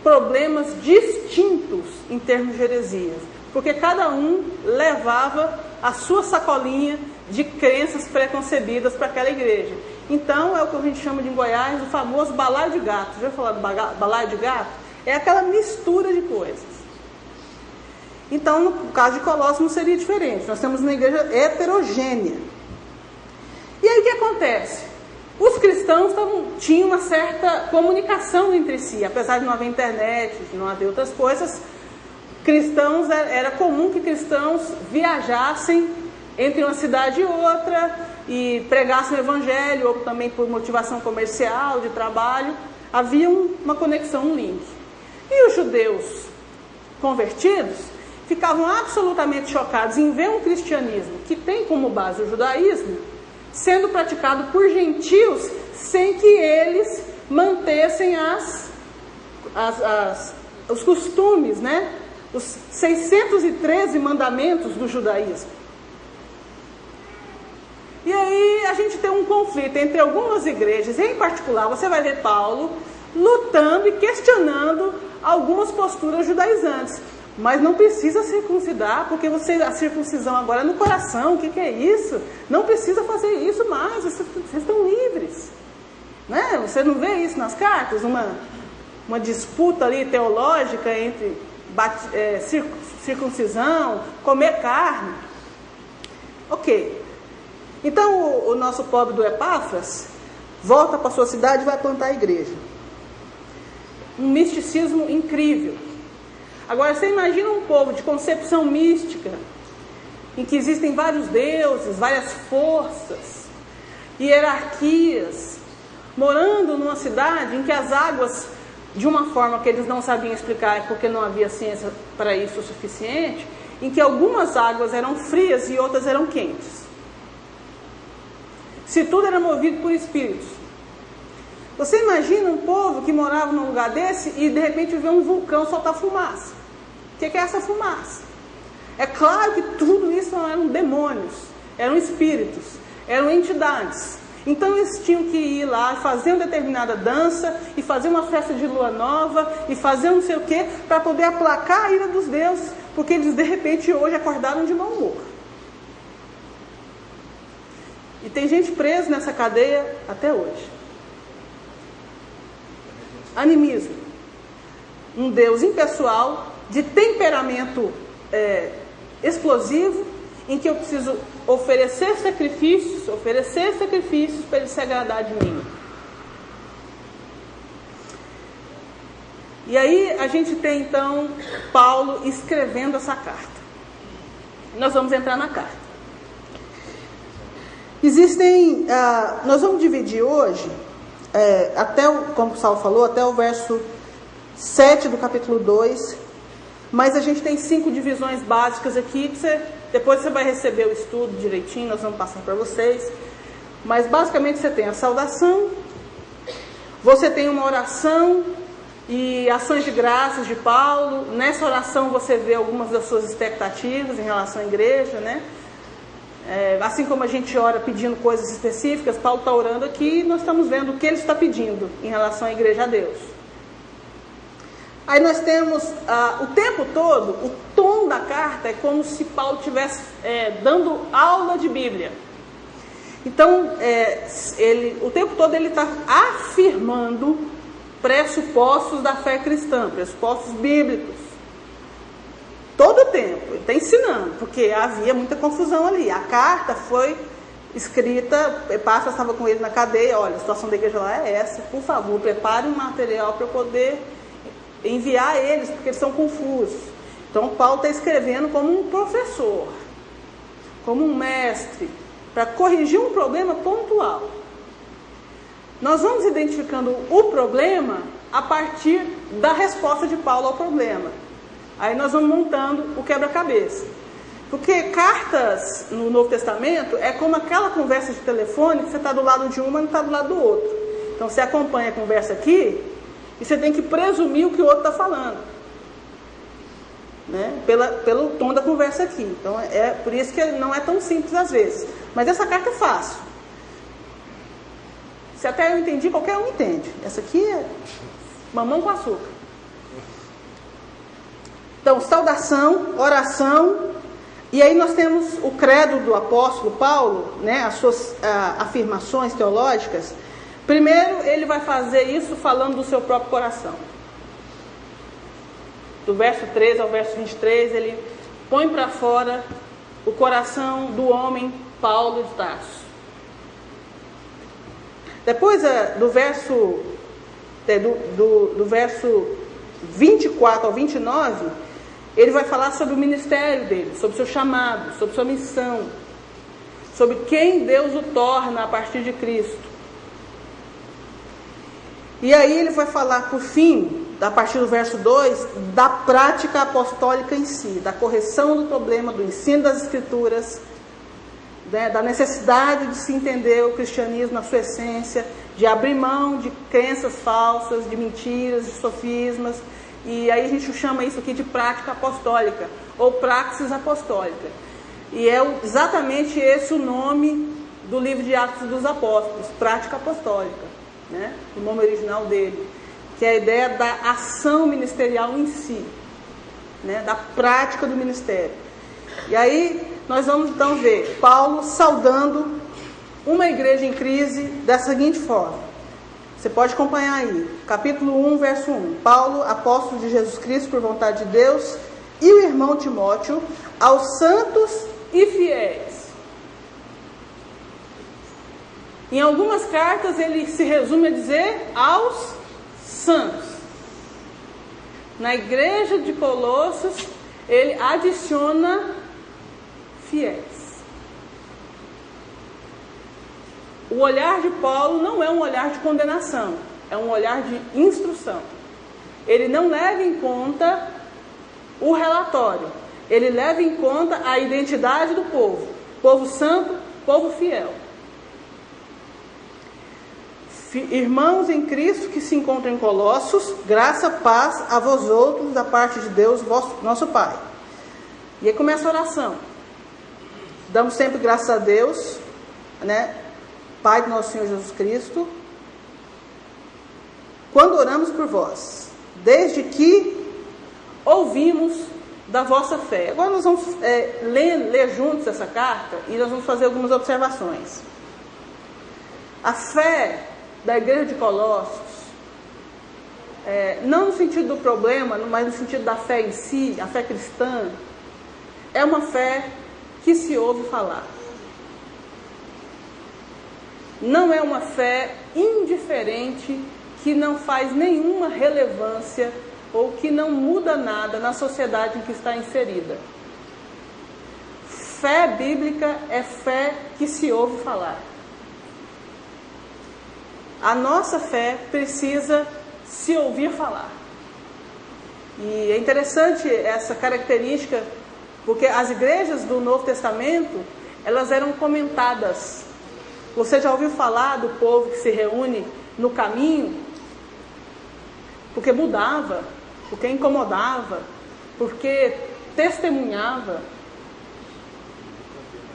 problemas distintos em termos de heresias, porque cada um levava a sua sacolinha de crenças preconcebidas para aquela igreja. Então é o que a gente chama de em Goiás o famoso balaio de gato. Já ouviu falar do balaio de gato? É aquela mistura de coisas. Então, no caso de Colossos não seria diferente. Nós temos uma igreja heterogênea. E aí o que acontece? Os cristãos tinham uma certa comunicação entre si, apesar de não haver internet, de não haver outras coisas. Cristãos, era comum que cristãos viajassem entre uma cidade e outra e pregassem o evangelho, ou também por motivação comercial, de trabalho. Havia uma conexão, um link. E os judeus convertidos ficavam absolutamente chocados em ver um cristianismo que tem como base o judaísmo sendo praticado por gentios sem que eles mantessem os costumes, né? Os 613 mandamentos do judaísmo. E aí a gente tem um conflito entre algumas igrejas, em particular você vai ver Paulo lutando e questionando algumas posturas judaizantes. Mas não precisa circuncidar, porque a circuncisão agora é no coração. O que é isso? Não precisa fazer isso mais, vocês estão livres. Né? Você não vê isso nas cartas? Uma disputa ali teológica entre circuncisão, comer carne. Ok. Então o nosso pobre do Epáfras volta para a sua cidade e vai plantar a igreja. Um misticismo incrível. Agora, você imagina um povo de concepção mística, em que existem vários deuses, várias forças, hierarquias, morando numa cidade em que as águas, de uma forma que eles não sabiam explicar, porque não havia ciência para isso o suficiente, em que algumas águas eram frias e outras eram quentes. Se tudo era movido por espíritos. Você imagina um povo que morava num lugar desse e de repente vê um vulcão soltar fumaça. O que é essa fumaça? É claro que tudo isso não eram demônios, eram espíritos, eram entidades. Então eles tinham que ir lá e fazer uma determinada dança, e fazer uma festa de lua nova, e fazer não sei o que, para poder aplacar a ira dos deuses, porque eles de repente hoje acordaram de mau humor. E tem gente presa nessa cadeia até hoje. Animismo. Um Deus impessoal, de temperamento explosivo, em que eu preciso oferecer sacrifícios para ele se agradar de mim. E aí a gente tem então Paulo escrevendo essa carta. Nós vamos entrar na carta. Nós vamos dividir hoje, como o Saulo falou, até o verso 7 do capítulo 2, mas a gente tem 5 divisões básicas aqui, que depois você vai receber o estudo direitinho, nós vamos passar para vocês. Mas basicamente você tem a saudação, você tem uma oração e ações de graças de Paulo. Nessa oração você vê algumas das suas expectativas em relação à igreja, né? Assim como a gente ora pedindo coisas específicas, Paulo está orando aqui e nós estamos vendo o que ele está pedindo em relação à igreja a Deus. Aí nós temos, o tempo todo, o tom da carta é como se Paulo estivesse dando aula de Bíblia. Então, o tempo todo ele está afirmando pressupostos da fé cristã, pressupostos bíblicos. Todo o tempo, ele está ensinando, porque havia muita confusão ali. A carta foi escrita, Epáfras estava com ele na cadeia, olha, a situação da igreja lá é essa, por favor, prepare um material para eu poder enviar a eles, porque eles são confusos. Então, Paulo está escrevendo como um professor, como um mestre, para corrigir um problema pontual. Nós vamos identificando o problema a partir da resposta de Paulo ao problema. Aí nós vamos montando o quebra-cabeça. Porque cartas no Novo Testamento é como aquela conversa de telefone que você está do lado de uma e não está do lado do outro. Então você acompanha a conversa aqui e você tem que presumir o que o outro está falando, né? Pelo tom da conversa aqui. Então é por isso que não é tão simples às vezes. Mas essa carta é fácil. Se até eu entendi, qualquer um entende. Essa aqui é mamão com açúcar. Então, saudação, oração, e aí nós temos o credo do apóstolo Paulo, né, as suas afirmações teológicas. Primeiro, ele vai fazer isso falando do seu próprio coração. Do verso 13 ao verso 23, ele põe para fora o coração do homem Paulo de Tarso. Depois do verso 24 ao 29, ele vai falar sobre o ministério dele, sobre o seu chamado, sobre sua missão, sobre quem Deus o torna a partir de Cristo. E aí ele vai falar, por fim, a partir do verso 2, da prática apostólica em si, da correção do problema, do ensino das Escrituras, né, da necessidade de se entender o cristianismo na sua essência, de abrir mão de crenças falsas, de mentiras, de sofismas. E aí a gente chama isso aqui de prática apostólica, ou praxis apostólica. E é exatamente esse o nome do livro de Atos dos Apóstolos, prática apostólica, né? O nome original dele, que é a ideia da ação ministerial em si, né? Da prática do ministério. E aí nós vamos então ver Paulo saudando uma igreja em crise da seguinte forma. Você pode acompanhar aí, capítulo 1, verso 1. Paulo, apóstolo de Jesus Cristo por vontade de Deus, e o irmão Timóteo, aos santos e fiéis. Em algumas cartas ele se resume a dizer aos santos. Na igreja de Colossos ele adiciona fiéis. O olhar de Paulo não é um olhar de condenação, é um olhar de instrução. Ele não leva em conta o relatório, ele leva em conta a identidade do povo, povo santo, povo fiel. Irmãos em Cristo que se encontram em Colossos, graça, paz a vós outros da parte de Deus, nosso Pai. E aí começa a oração. Damos sempre graças a Deus, né? Pai de nosso Senhor Jesus Cristo, quando oramos por vós, desde que ouvimos da vossa fé. Agora nós vamos ler juntos essa carta e nós vamos fazer algumas observações. A fé da igreja de Colossos, não no sentido do problema, mas no sentido da fé em si, a fé cristã, é uma fé que se ouve falar. Não é uma fé indiferente que não faz nenhuma relevância ou que não muda nada na sociedade em que está inserida. Fé bíblica é fé que se ouve falar. A nossa fé precisa se ouvir falar. E é interessante essa característica, porque as igrejas do Novo Testamento, elas eram comentadas. Você já ouviu falar do povo que se reúne no caminho? Porque mudava, porque incomodava, porque testemunhava.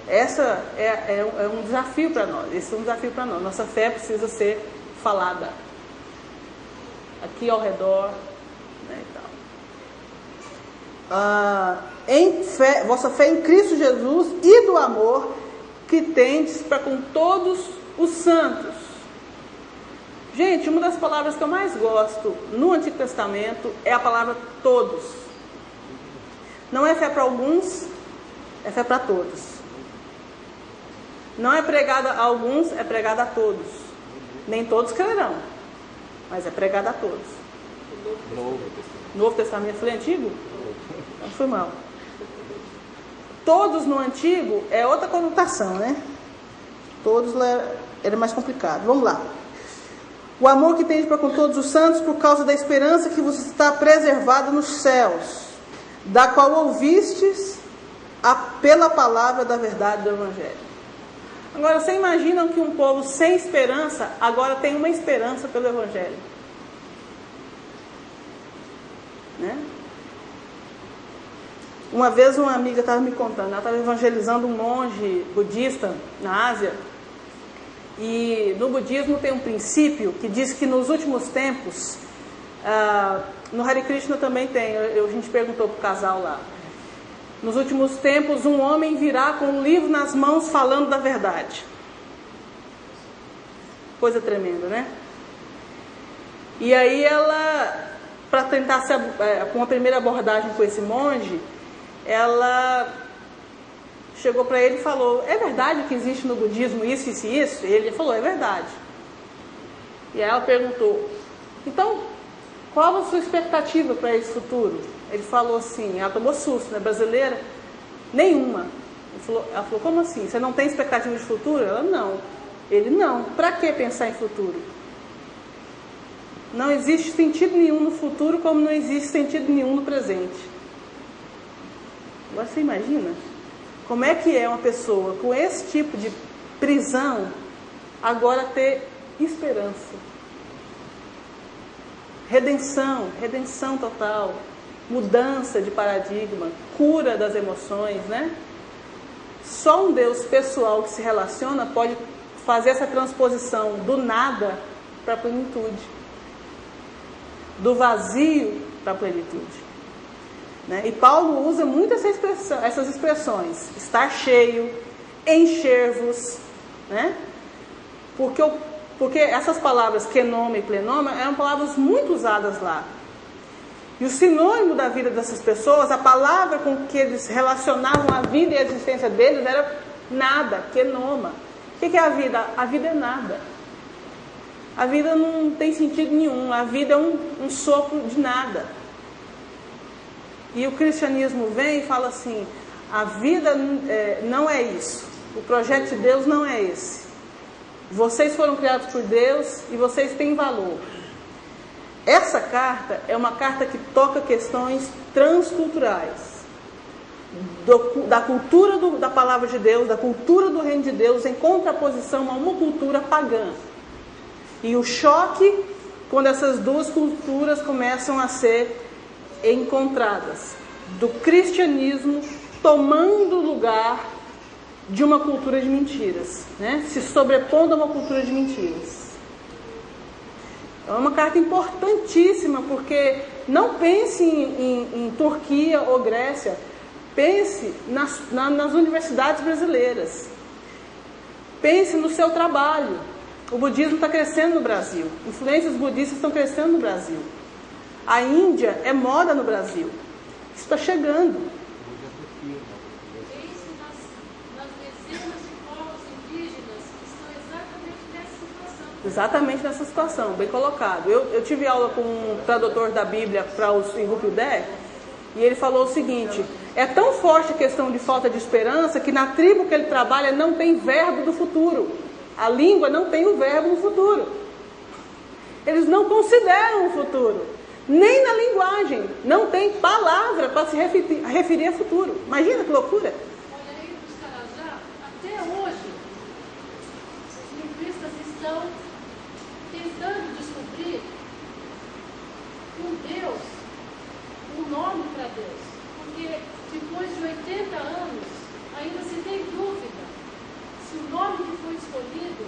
Essa é um desafio para nós. Esse é um desafio para nós. Nossa fé precisa ser falada aqui ao redor, né, e tal. vossa fé em Cristo Jesus e do amor que tendes para com todos os santos. Gente, uma das palavras que eu mais gosto no Antigo Testamento é a palavra todos. Não é fé para alguns, é fé para todos. Não é pregada a alguns, é pregada a todos. Nem todos crerão, mas é pregada a todos. Novo Testamento, falei antigo? Não foi mal. Todos no antigo é outra conotação, né? Todos era mais complicado. Vamos lá. O amor que tende para com todos os santos por causa da esperança que vos está preservada nos céus, da qual ouvistes pela palavra da verdade do Evangelho. Agora, vocês imaginam que um povo sem esperança agora tem uma esperança pelo Evangelho? Né? Uma vez uma amiga estava me contando, ela estava evangelizando um monge budista na Ásia. E no budismo tem um princípio que diz que nos últimos tempos, no Hare Krishna também tem, a gente perguntou para o casal lá, nos últimos tempos um homem virá com um livro nas mãos falando da verdade. Coisa tremenda, né? E aí ela, para tentar com uma primeira abordagem com esse monge, ela chegou para ele e falou: é verdade que existe no budismo isso, isso e isso? E ele falou: é verdade. E aí ela perguntou: então, qual a sua expectativa para esse futuro? Ele falou assim, ela tomou susto, né? Brasileira? Nenhuma. Ela falou: como assim? Você não tem expectativa de futuro? Ela: não. Ele: não. Para que pensar em futuro? Não existe sentido nenhum no futuro, como não existe sentido nenhum no presente. Agora você imagina como é que é uma pessoa com esse tipo de prisão agora ter esperança, redenção total, mudança de paradigma, cura das emoções, né? Só um Deus pessoal que se relaciona pode fazer essa transposição do nada para a plenitude, do vazio para a plenitude. Né? E Paulo usa muito essas expressões: estar cheio, encher-vos, né? Porque essas palavras kenoma e plenoma eram palavras muito usadas lá. E o sinônimo da vida dessas pessoas, a palavra com que eles relacionavam a vida e a existência deles era nada, kenoma. O que é a vida? A vida é nada. A vida não tem sentido nenhum, a vida é um sopro de nada. E o cristianismo vem e fala assim: a vida não é isso, o projeto de Deus não é esse. Vocês foram criados por Deus e vocês têm valor. Essa carta é uma carta que toca questões transculturais, da cultura da palavra de Deus, da cultura do reino de Deus, em contraposição a uma cultura pagã. E o choque quando essas duas culturas começam a ser encontradas, do cristianismo tomando o lugar de uma cultura de mentiras, né? Se sobrepondo a uma cultura de mentiras. É uma carta importantíssima, porque não pense em Turquia ou Grécia, pense nas universidades brasileiras, pense no seu trabalho. O budismo está crescendo no Brasil, influências budistas estão crescendo no Brasil. A Índia é moda no Brasil. Isso está chegando. Pense nas dezenas de povos indígenas que estão exatamente nessa situação. Exatamente nessa situação, bem colocado. Eu tive aula com um tradutor da Bíblia para os Irupudé, e ele falou o seguinte: é tão forte a questão de falta de esperança que na tribo que ele trabalha não tem verbo do futuro. A língua não tem o verbo no futuro. Eles não consideram o futuro. Nem na linguagem, não tem palavra para se referir a futuro. Imagina que loucura. Olha aí, nos Carajá, até hoje, os linguistas estão tentando descobrir um Deus, um nome para Deus. Porque depois de 80 anos, ainda se tem dúvida se o nome que foi escolhido,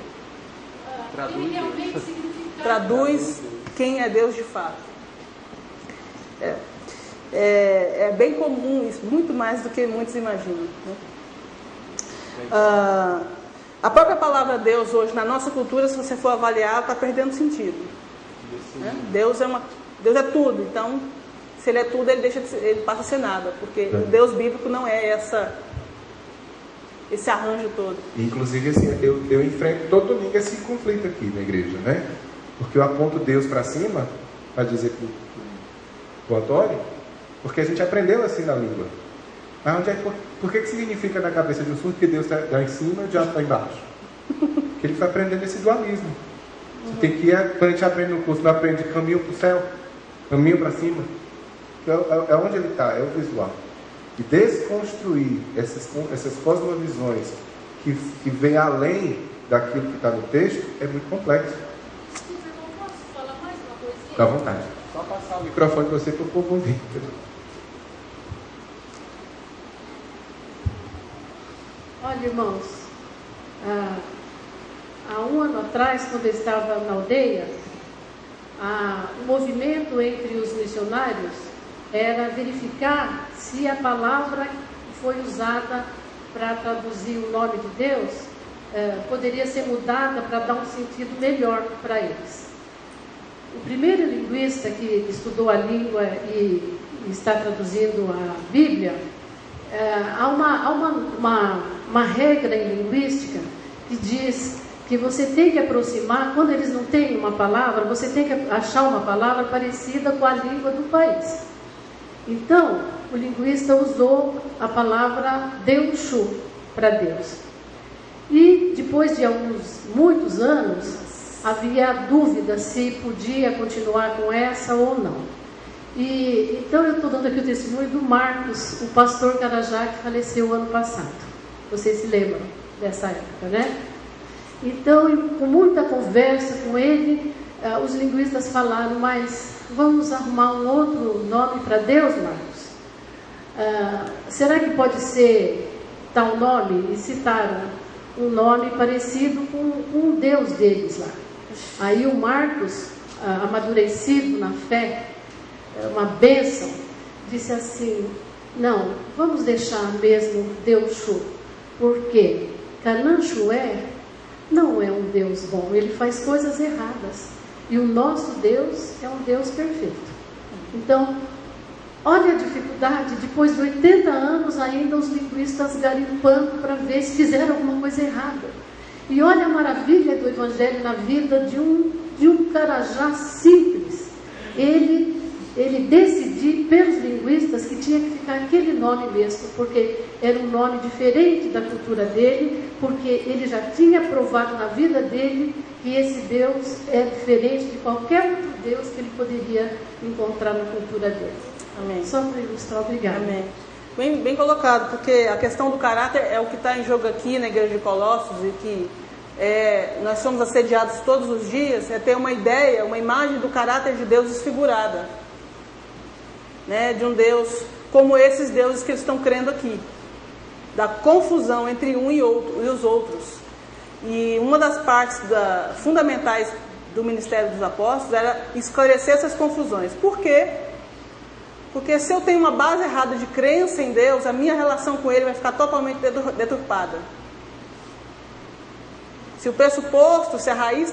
ele realmente significa... Traduz quem é Deus de fato. É bem comum isso, muito mais do que muitos imaginam, né? A própria palavra Deus hoje, na nossa cultura, se você for avaliar, está perdendo sentido, né? Deus é tudo, então, se Ele é tudo, Ele passa a ser nada, porque o Deus bíblico não é esse arranjo todo. Inclusive, assim, eu enfrento todo domingo esse conflito aqui na igreja, né? Porque eu aponto Deus para cima, para dizer para o Antônio, porque a gente aprendeu assim na língua. Mas por que significa na cabeça de um surdo que Deus está em cima e o diabo está embaixo? Porque ele foi aprendendo esse dualismo. Você tem que ir, quando a gente aprende no curso, não aprende caminho para o céu, caminho para cima. É onde ele está, é o visual. E desconstruir essas cosmovisões que vêm além daquilo que está no texto é muito complexo. Não posso falar mais uma coisinha? Fica à vontade. Só passar o microfone para você para o povo ouvir. Olha, irmãos, há um ano atrás, quando eu estava na aldeia, o movimento entre os missionários era verificar se a palavra que foi usada para traduzir o nome de Deus poderia ser mudada para dar um sentido melhor para eles. O primeiro linguista que estudou a língua e está traduzindo a Bíblia, há uma regra em linguística que diz que você tem que aproximar, quando eles não têm uma palavra, você tem que achar uma palavra parecida com a língua do país. Então, o linguista usou a palavra Deushu para Deus. E depois de muitos anos, havia dúvida se podia continuar com essa ou não. Então eu estou dando aqui o testemunho do Marcos, o pastor Carajá, que faleceu ano passado. Vocês se lembram dessa época, né? Então, com muita conversa com ele, os linguistas falaram, mas vamos arrumar um outro nome para Deus, Marcos? Será que pode ser tal nome? E citaram um nome parecido com um Deus deles lá. Aí o Marcos, amadurecido na fé, uma bênção, disse assim, não, vamos deixar mesmo Deushu, porque Cananchué não é um Deus bom, ele faz coisas erradas, e o nosso Deus é um Deus perfeito. Então, olha a dificuldade, depois de 80 anos ainda os linguistas garimpando para ver se fizeram alguma coisa errada. E olha a maravilha do Evangelho na vida de um Carajá simples. Ele decidiu pelos linguistas que tinha que ficar aquele nome mesmo, porque era um nome diferente da cultura dele, porque ele já tinha provado na vida dele que esse Deus é diferente de qualquer outro Deus que ele poderia encontrar na cultura dele. Amém. Só para ilustrar, obrigada. Amém. Bem colocado, porque a questão do caráter é o que está em jogo aqui na igreja de Colossos, e que nós somos assediados todos os dias, é ter uma ideia, uma imagem do caráter de Deus desfigurada, né, de um Deus como esses deuses que eles estão crendo aqui, da confusão entre um e os outros. E uma das partes fundamentais do ministério dos apóstolos era esclarecer essas confusões. Por quê? Porque se eu tenho uma base errada de crença em Deus, a minha relação com Ele vai ficar totalmente deturpada. Se o pressuposto, se a raiz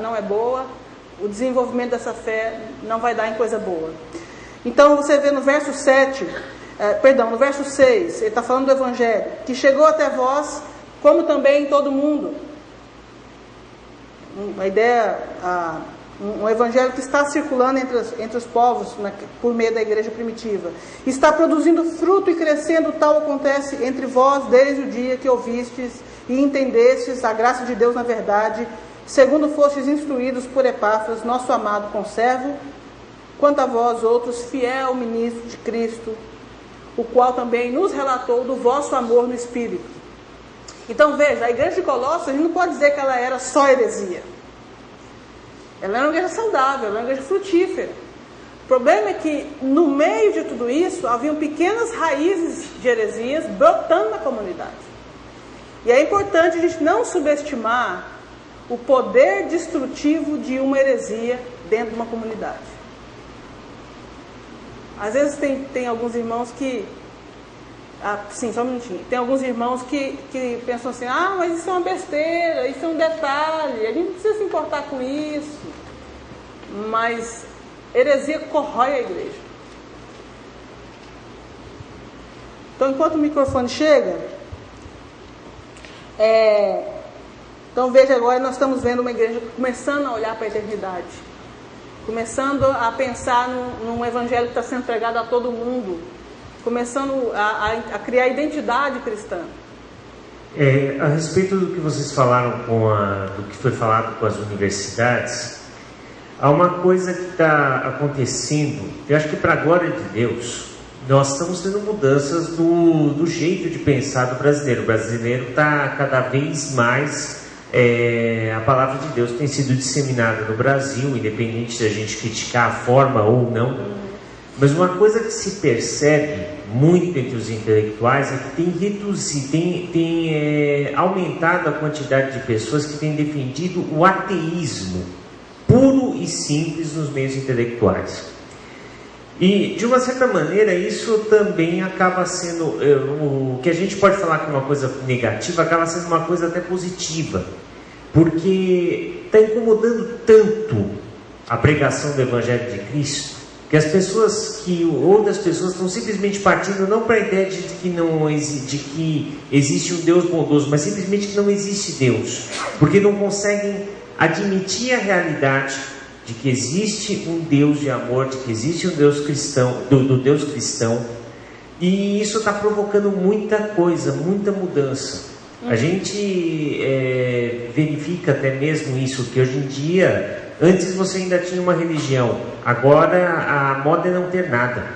não é boa, o desenvolvimento dessa fé não vai dar em coisa boa. Então você vê no verso 6, ele está falando do Evangelho, que chegou até vós, como também em todo mundo. A ideia, um Evangelho que está circulando entre os povos, por meio da igreja primitiva. Está produzindo fruto e crescendo, tal acontece entre vós desde o dia que ouvistes e entendestes a graça de Deus na verdade, segundo fostes instruídos por Epáfras, nosso amado conservo, quanto a vós outros, fiel ministro de Cristo, o qual também nos relatou do vosso amor no Espírito. Então veja, a igreja de Colossos, a gente não pode dizer que ela era só heresia. Ela era uma igreja saudável, ela era uma igreja frutífera. O problema é que no meio de tudo isso, haviam pequenas raízes de heresias brotando na comunidade. E é importante a gente não subestimar o poder destrutivo de uma heresia dentro de uma comunidade. Às vezes tem alguns irmãos que... sim, só um minutinho. Tem alguns irmãos que pensam assim, mas isso é uma besteira, isso é um detalhe, a gente não precisa se importar com isso. Mas heresia corrói a igreja. Então, enquanto o microfone chega, então veja agora, nós estamos vendo uma igreja começando a olhar para a eternidade, começando a pensar num evangelho que está sendo pregado a todo mundo, começando a criar identidade cristã. A respeito do que vocês falaram do que foi falado com as universidades, há uma coisa que está acontecendo, eu acho que para a glória de Deus, nós estamos tendo mudanças do jeito de pensar do brasileiro. O brasileiro está cada vez mais... a palavra de Deus tem sido disseminada no Brasil, independente da gente criticar a forma ou não. Mas uma coisa que se percebe muito entre os intelectuais é que tem aumentado a quantidade de pessoas que têm defendido o ateísmo puro e simples nos meios intelectuais. E, de uma certa maneira, isso também acaba sendo, o que a gente pode falar que é uma coisa negativa, acaba sendo uma coisa até positiva, porque está incomodando tanto a pregação do Evangelho de Cristo, que outras pessoas estão simplesmente partindo não para a ideia de que existe um Deus bondoso, mas simplesmente que não existe Deus, porque não conseguem admitir a realidade de que existe um Deus de amor, de que existe um Deus cristão, do Deus cristão, e isso está provocando muita coisa, muita mudança. A gente verifica até mesmo isso, que hoje em dia, antes você ainda tinha uma religião, agora a moda é não ter nada.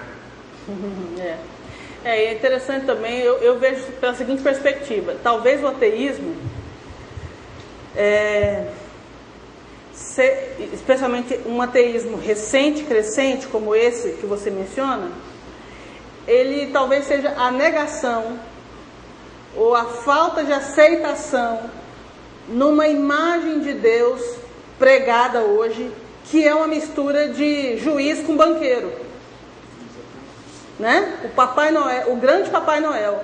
É interessante também, eu vejo pela seguinte perspectiva, talvez o ateísmo, especialmente um ateísmo recente, crescente, como esse que você menciona, ele talvez seja a negação ou a falta de aceitação numa imagem de Deus pregada hoje, que é uma mistura de juiz com banqueiro, né? O Papai Noel, o grande Papai Noel.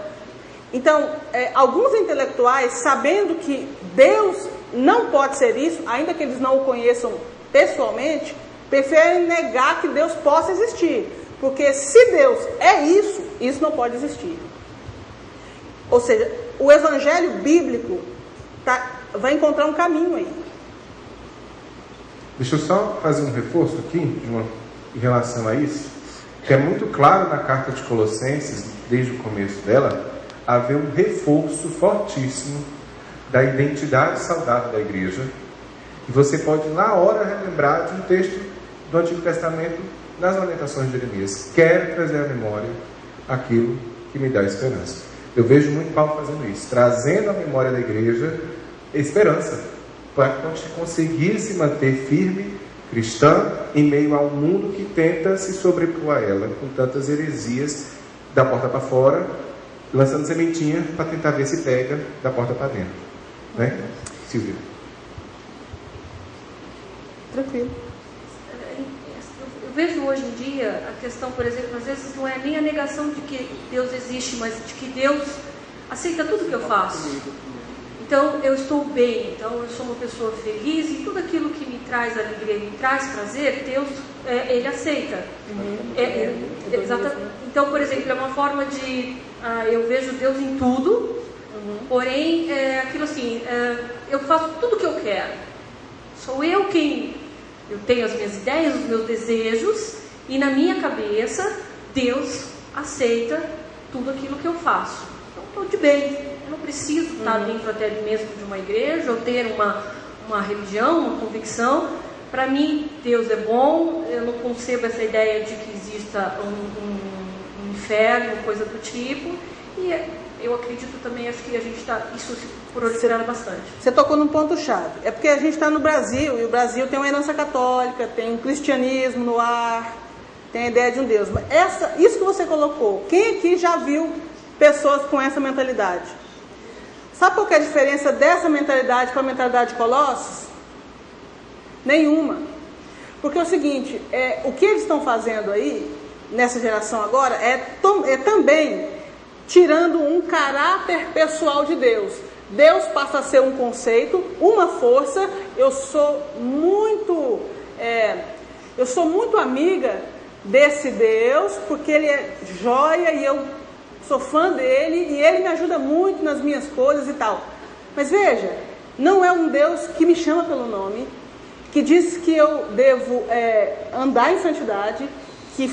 Então, alguns intelectuais, sabendo que Deus não pode ser isso, ainda que eles não o conheçam pessoalmente, preferem negar que Deus possa existir, porque se Deus é isso não pode existir. Ou seja, o evangelho bíblico vai encontrar um caminho aí. Deixa eu só fazer um reforço aqui em relação a isso, que é muito claro na carta de Colossenses, desde o começo dela, haver um reforço fortíssimo da identidade saudável da igreja, e você pode na hora relembrar de um texto do Antigo Testamento nas Lamentações de Jeremias. Quero trazer à memória aquilo que me dá esperança. Eu vejo muito Paulo fazendo isso, trazendo à memória da igreja esperança, para conseguir se manter firme, cristã, em meio a um mundo que tenta se sobrepor a ela, com tantas heresias da porta para fora, lançando sementinha para tentar ver se pega da porta para dentro, né? Silvia. Tranquilo. Eu vejo hoje em dia a questão, por exemplo, às vezes não é nem a negação de que Deus existe, mas de que Deus aceita tudo que eu faço. Então eu estou bem, então eu sou uma pessoa feliz, e tudo aquilo que me traz alegria, me traz prazer, Deus, Ele aceita. Então, por exemplo, é uma forma de... eu vejo Deus em tudo, porém, aquilo assim, eu faço tudo o que eu quero. Sou eu quem... Eu tenho as minhas ideias, os meus desejos, e na minha cabeça, Deus aceita tudo aquilo que eu faço. Então, estou de bem. Eu não preciso estar dentro até mesmo de uma igreja, ou ter uma religião, uma convicção. Para mim, Deus é bom. Eu não concebo essa ideia de que exista um inferno, coisa do tipo. E eu acredito também, acho que a gente está... Isso se proliferando bastante. Você tocou num ponto-chave. É porque a gente está no Brasil, e o Brasil tem uma herança católica, tem um cristianismo no ar, tem a ideia de um Deus. Mas isso que você colocou, quem aqui já viu pessoas com essa mentalidade? Sabe qual que é a diferença dessa mentalidade com a mentalidade de Colossos? Nenhuma. Porque é o seguinte, o que eles estão fazendo aí nessa geração agora é também tirando um caráter pessoal de Deus. Deus passa a ser um conceito, uma força. Eu sou muito amiga desse Deus, porque Ele é joia e eu sou fã dele e Ele me ajuda muito nas minhas coisas e tal. Mas veja, não é um Deus que me chama pelo nome, que diz que eu devo andar em santidade, que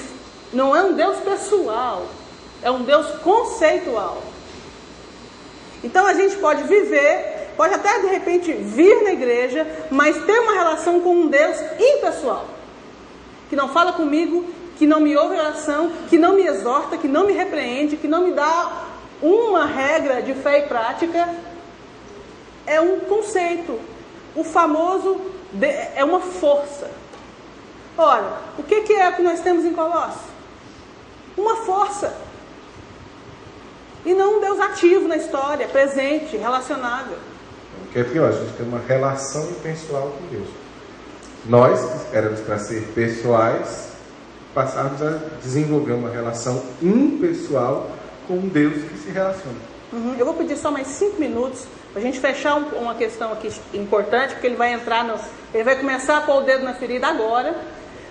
não é um Deus pessoal, é um Deus conceitual. Então a gente pode viver, pode até de repente vir na igreja, mas ter uma relação com um Deus impessoal, que não fala comigo, que não me ouve oração, que não me exorta, que não me repreende, que não me dá uma regra de fé e prática. É um conceito. O famoso é uma força. Ora, o que é o que nós temos em Colossos? Uma força. E não um Deus ativo na história, presente, relacionável. O que é pior, a gente tem uma relação impessoal com Deus. Nós, que éramos para ser pessoais, passarmos a desenvolver uma relação impessoal com um Deus que se relaciona. Eu vou pedir só mais 5 minutos para a gente fechar uma questão aqui importante, porque ele vai começar a pôr o dedo na ferida agora.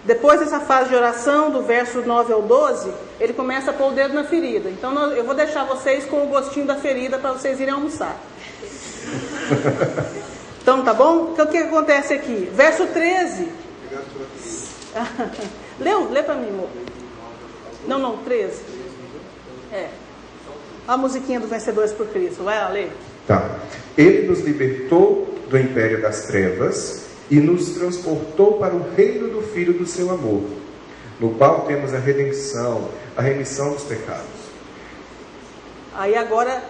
Depois dessa fase de oração, do verso 9 ao 12, ele começa a pôr o dedo na ferida. Então eu vou deixar vocês com o gostinho da ferida para vocês irem almoçar. Então tá bom? Então o que acontece aqui? Verso 13. Lê para mim, amor. Não, 13. A musiquinha do Vencedores por Cristo. Vai lá, lê. Tá. Ele nos libertou do império das trevas e nos transportou para o reino do Filho do seu amor, no qual temos a redenção, a remissão dos pecados. Aí agora,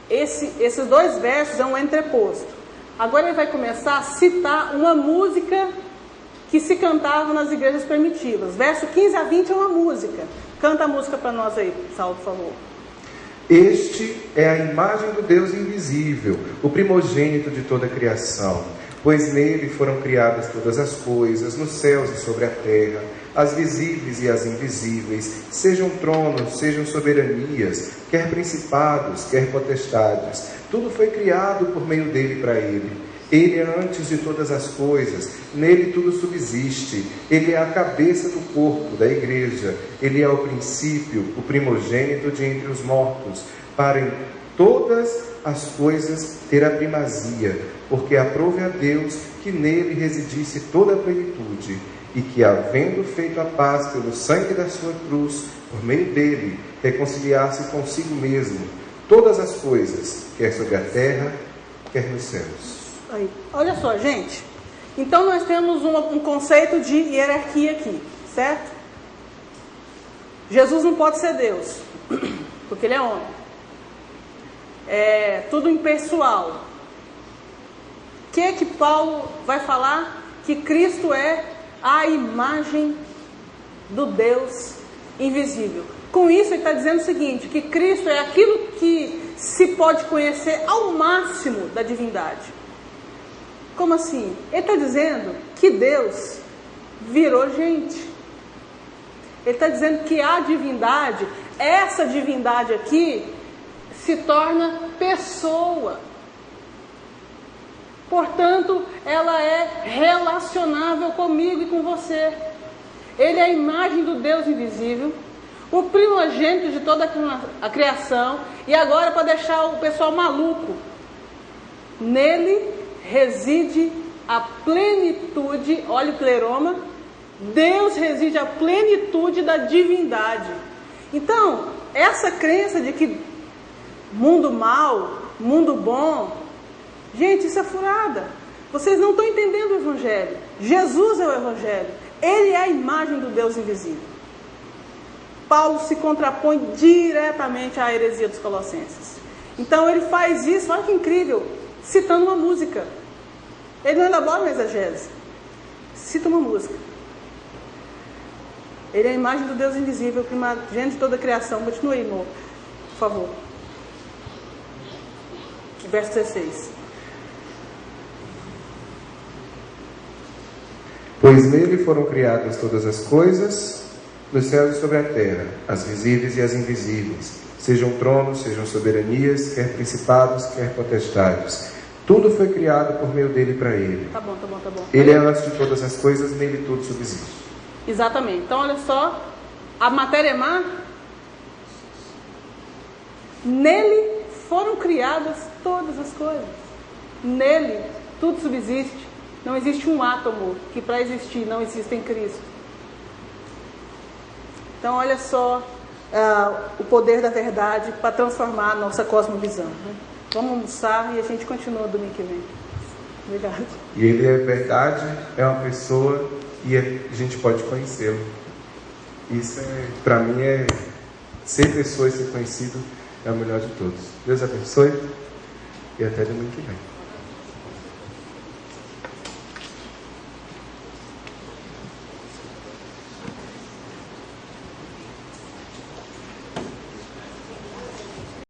esses 2 versos é um entreposto. Agora ele vai começar a citar uma música que se cantava nas igrejas primitivas. Verso 15 a 20 é uma música. Canta a música para nós aí, Saulo, por favor. Este é a imagem do Deus invisível, o primogênito de toda a criação, pois nele foram criadas todas as coisas, nos céus e sobre a terra, as visíveis e as invisíveis, sejam tronos, sejam soberanias, quer principados, quer potestades, tudo foi criado por meio dele e para ele. Ele é antes de todas as coisas, nele tudo subsiste, ele é a cabeça do corpo, da igreja, ele é o princípio, o primogênito de entre os mortos, para em todas as coisas ter a primazia, porque aprove a Deus que nele residisse toda a plenitude, e que, havendo feito a paz pelo sangue da sua cruz, por meio dele, reconciliasse consigo mesmo todas as coisas, quer sobre a terra, quer nos céus. Aí. Olha só, gente. Então nós temos um conceito de hierarquia aqui, certo? Jesus não pode ser Deus, porque ele é homem. É tudo impessoal. O que Paulo vai falar? Que Cristo é a imagem do Deus invisível. Com isso ele está dizendo o seguinte, que Cristo é aquilo que se pode conhecer ao máximo da divindade. Como assim? Ele está dizendo que Deus virou gente. Ele está dizendo que a divindade, essa divindade aqui, se torna pessoa. Portanto, ela é relacionável comigo e com você. Ele é a imagem do Deus invisível, o primogênito de toda a criação. E agora, para deixar o pessoal maluco, nele reside a plenitude, olha o pleroma, Deus reside a plenitude da divindade. Então, essa crença de que mundo mal, mundo bom, gente, isso é furada. Vocês não estão entendendo o Evangelho. Jesus é o Evangelho. Ele é a imagem do Deus invisível. Paulo se contrapõe diretamente à heresia dos Colossenses. Então ele faz isso, olha que incrível, citando uma música. Ele não elabora uma exegese, cita uma música. Ele é a imagem do Deus invisível, primogênito de toda a criação. Continue aí, amor, por favor. Verso 16. Pois nele foram criadas todas as coisas, nos céus e sobre a terra, as visíveis e as invisíveis, sejam tronos, sejam soberanias, quer principados, quer potestades. Tudo foi criado por meio dele e para ele. Tá bom. Ele é antes de todas as coisas, nele tudo subsiste. Exatamente. Então, olha só, a matéria má, nele foram criadas todas as coisas. Nele tudo subsiste. Não existe um átomo que para existir não existe em Cristo. Então, olha só o poder da verdade para transformar a nossa cosmovisão. Né? Vamos almoçar e a gente continua domingo que vem. Obrigada. E ele é verdade, é uma pessoa e a gente pode conhecê-lo. Isso, para mim, ser pessoa e ser conhecido é o melhor de todos. Deus abençoe e até domingo que vem.